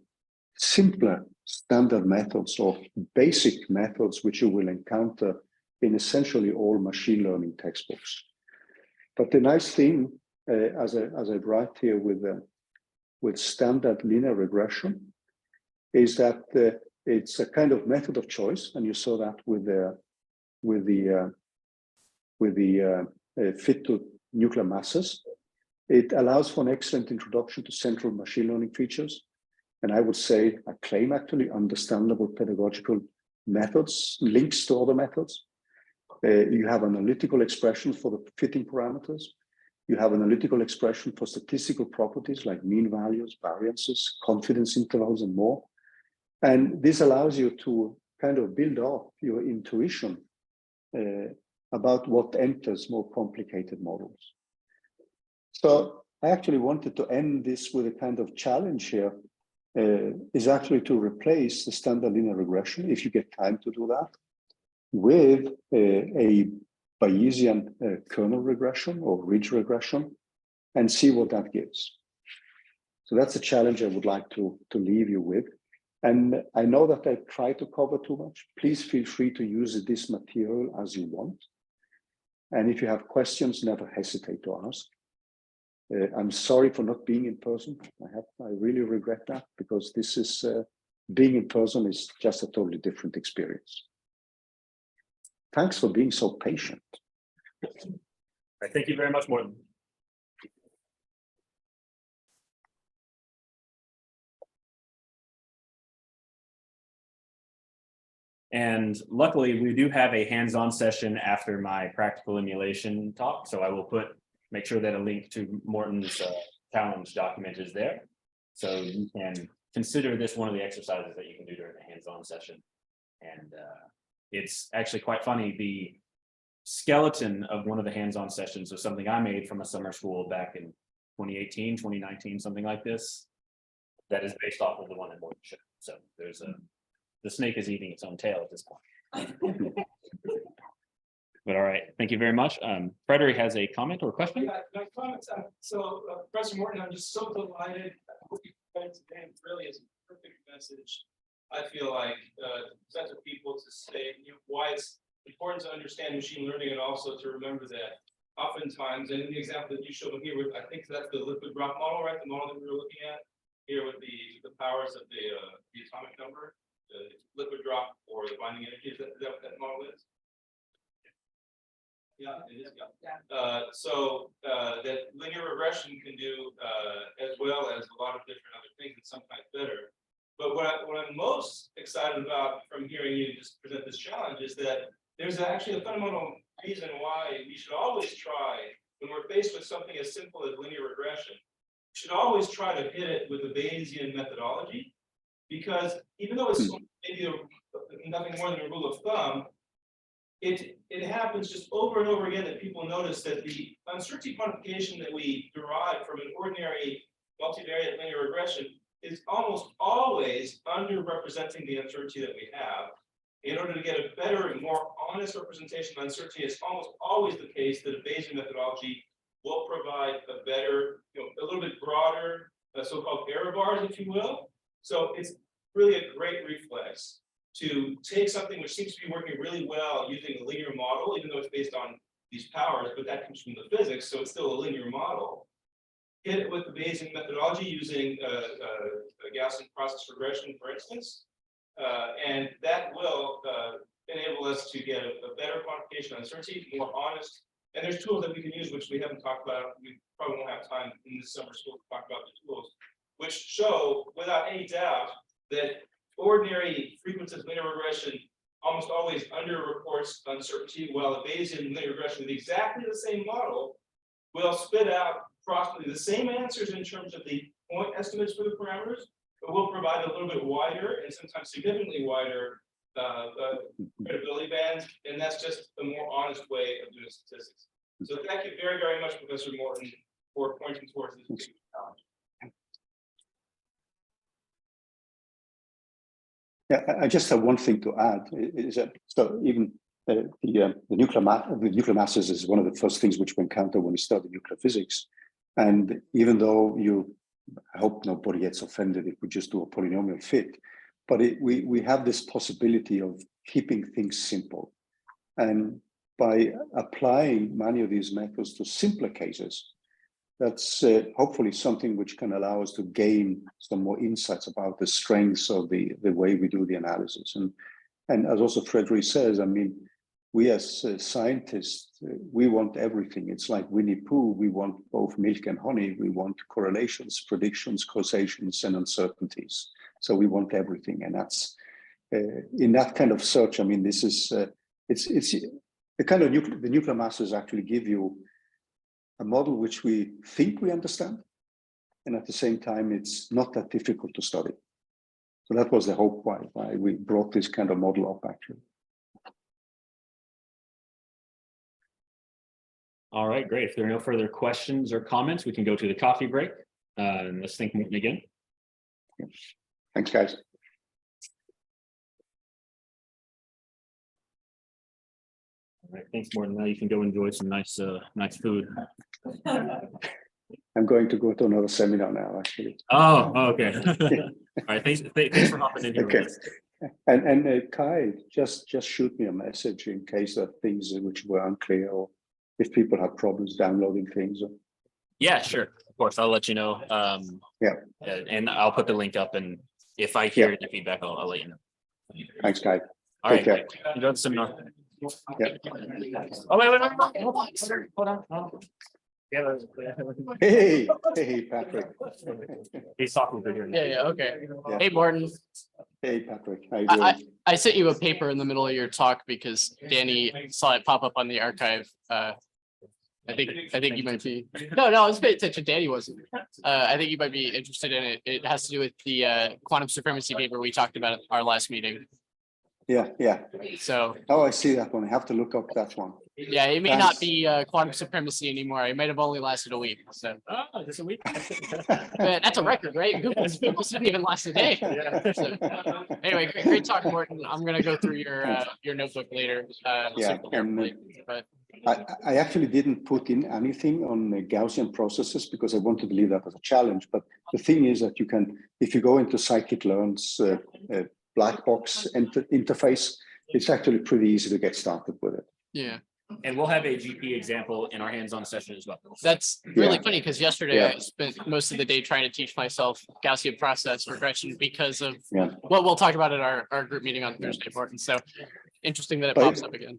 simpler standard methods or basic methods which you will encounter in essentially all machine learning textbooks. But the nice thing, as I write here with standard linear regression, is that it's a kind of method of choice, and you saw that with the fit to nuclear masses. It allows for an excellent introduction to central machine learning features, and I would say I claim actually understandable pedagogical methods, links to other methods. You have analytical expressions for the fitting parameters. You have analytical expression for statistical properties like mean values, variances, confidence intervals, and more. And this allows you to kind of build up your intuition about what enters more complicated models. So I actually wanted to end this with a kind of challenge here, is actually to replace the standard linear regression, if you get time to do that, with a Bayesian kernel regression or ridge regression, and see what that gives. So that's a challenge I would like to leave you with. And I know that I try to cover too much. Please feel free to use this material as you want. And if you have questions, never hesitate to ask. I'm sorry for not being in person. I really regret that, because this is being in person is just a totally different experience. Thanks for being so patient. Thank you very much, Morten. And luckily, we do have a hands-on session after my practical emulation talk. So I will make sure that a link to Morten's challenge document is there. So you can consider this one of the exercises that you can do during the hands-on session. And it's actually quite funny. The skeleton of one of the hands-on sessions was something I made from a summer school back in 2018, 2019, something like this. That is based off of the one in Morten showed. So there's the snake is eating its own tail at this point. But all right, thank you very much. Frederick has a comment or question. Yeah, my comments. Professor Morten, I'm just so delighted. I hope you find today really is a perfect message. I feel like present to people to say why it's important to understand machine learning, and also to remember that oftentimes, and in the example that you showed here with, I think that's the liquid drop model, right? The model that we were looking at here with the powers of the atomic number, the liquid drop or the binding energy. Is that what that model is? Yeah, it is. Yeah. So that linear regression can do as well as a lot of different other things, and sometimes better. But what I'm most excited about from hearing you just present this challenge is that there's actually a fundamental reason why we should always try, when we're faced with something as simple as linear regression, we should always try to hit it with a Bayesian methodology, because even though it's maybe nothing more than a rule of thumb, it happens just over and over again that people notice that the uncertainty quantification that we derive from an ordinary multivariate linear regression is almost always underrepresenting the uncertainty that we have. In order to get a better and more honest representation of uncertainty, it's almost always the case that a Bayesian methodology will provide a better, a little bit broader, so-called error bars, if you will. So it's really a great reflex to take something which seems to be working really well using a linear model, even though it's based on these powers, but that comes from the physics, so it's still a linear model. Hit it with the Bayesian methodology using a Gaussian process regression, for instance, and that will enable us to get a better quantification of uncertainty, more honest. And there's tools that we can use, which we haven't talked about. We probably won't have time in this summer school to talk about the tools, which show without any doubt that ordinary frequencies of linear regression almost always underreports uncertainty, while a Bayesian linear regression with exactly the same model will spit out approximately the same answers in terms of the point estimates for the parameters, but will provide a little bit wider and sometimes significantly wider credibility bands, and that's just a more honest way of doing statistics. So thank you very, very much, Professor Morten, for pointing towards this challenge. Yeah, I just have one thing to add. Is that so? Even the nuclear masses is one of the first things which we encounter when we study nuclear physics. And even though I hope nobody gets offended if we just do a polynomial fit, but we have this possibility of keeping things simple. And by applying many of these methods to simpler cases, that's hopefully something which can allow us to gain some more insights about the strengths of the way we do the analysis. And as also Frederick says, I mean, we as scientists, we want everything. It's like Winnie Pooh. We want both milk and honey. We want correlations, predictions, causations, and uncertainties. So we want everything. And that's in that kind of search. I mean, this is it's the kind of the nuclear masses actually give you a model which we think we understand, and at the same time, it's not that difficult to study. So that was the hope why we brought this kind of model up, actually. All right, great. If there are no further questions or comments, we can go to the coffee break. And let's thank Morten again. Thanks, guys. All right, thanks, Morten. Now you can go enjoy some nice food. I'm going to go to another seminar now, actually. Oh, okay. All right, thanks for hopping in here with Okay. us. And Kai, just shoot me a message in case of things which were unclear, or if people have problems downloading things. Yeah, sure. Of course, I'll let you know. Yeah. And I'll put the link up, and if I hear any feedback, I'll let you know. Thanks, Kai. All Take right. care. Enjoy the seminar. Yeah. Oh, wait, hold on. Yeah, Hey, Patrick. he's talking to here. Yeah, okay. Yeah. Hey, Morten, Hey, Patrick. How you doing? I sent you a paper in the middle of your talk because Danny saw it pop up on the archive. I think you might be, no, I was paying attention, Danny wasn't. I think you might be interested in it. It has to do with the quantum supremacy paper we talked about at our last meeting. Yeah. So, Oh, I see that one. I have to look up that one. yeah, it may not be quantum supremacy anymore. It might have only lasted a week, so. Oh, just a week. But that's a record, right? Google's didn't even last a day. So, anyway, great talk, Morten. I'm gonna go through your notebook later. Yeah, But I actually didn't put in anything on the Gaussian processes because I wanted to leave that as a challenge. But the thing is that you can, if you go into scikit-learn's black box interface, it's actually pretty easy to get started with it. yeah. And we'll have a GP example in our hands-on session as well. That's really Yeah. funny because yesterday Yeah. I spent most of the day trying to teach myself Gaussian process regression because of Yeah. what we'll talk about at our group meeting on Thursday, Morten. So interesting that it But- pops up again.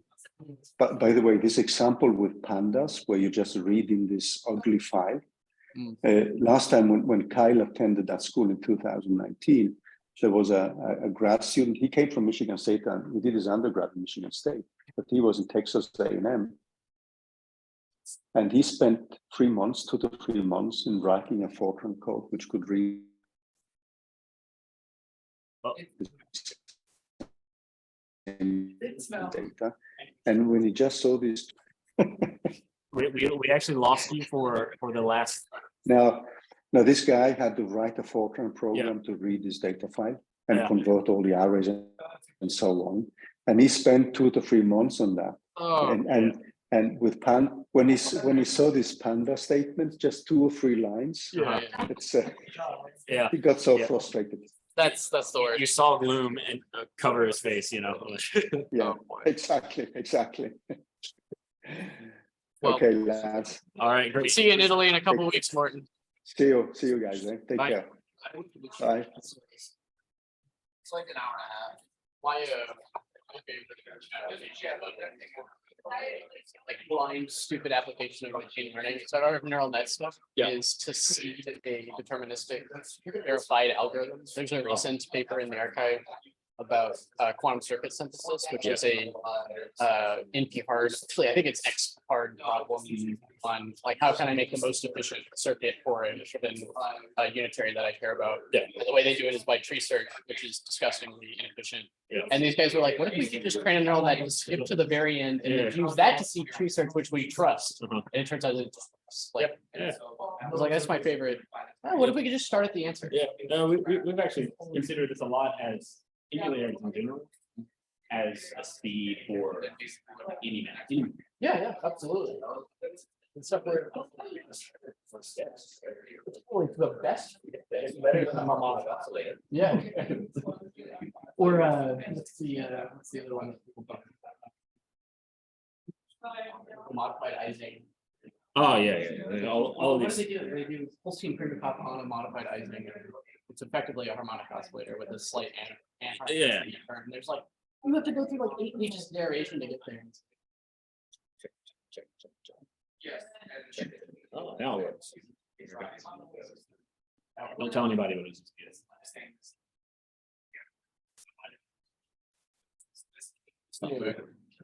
But by the way, this example with pandas, where you're just reading this ugly file, last time when Kyle attended that school in 2019, there was a grad student. He came from Michigan State and he did his undergrad in Michigan State, but he was in Texas A&M. And he spent 3 months, 2 to 3 months, in writing a Fortran code which could read data. And when he just saw this, We actually lost you for the last. now this guy had to write a Fortran program to read this data file and convert all the arrays and so on. And he spent 2 to 3 months on that. Oh, And with when he saw this panda statement, just 2 or 3 lines, it's he got so frustrated. that's the word. You saw gloom and cover his face, you know. Yeah, Oh, boy. exactly. Well, Okay, lads. All right, great. See you in Italy in a couple of weeks, Morten. See you guys. Take Bye. care. Bye. It's like an hour and a half. Why like blind, stupid application of machine learning, so our neural net stuff is to see a deterministic verified algorithm. There's a recent paper in the archive about quantum circuit synthesis, which is a NP hard, actually I think it's X hard problem on like how can I make the most efficient circuit for a given unitary that I care about. Yeah. And the way they do it is by tree search, which is disgustingly inefficient. Yeah. And these guys were like, what if we could just train a neural net and skip to the very end and then use that to see tree search, which we trust. And it turns out it's like, I was like, that's my favorite. Oh, what if we could just start at the answer? Yeah, no, we've actually considered this a lot as emulators in general, as a speed for any math. Yeah, absolutely. And stuff where for steps. It's probably the best. It's better than a harmonic oscillator. Yeah. Or what's the other one that people talk about? Modified Ising. Oh, yeah. All of What do these. they do? They do Holstein Primitive on a modified Ising. It's effectively a harmonic oscillator with a slight and Yeah. And there's like, you have to go through like 8 pages of narration to get there. Oh, now it works. Don't tell anybody what it is. Anyway,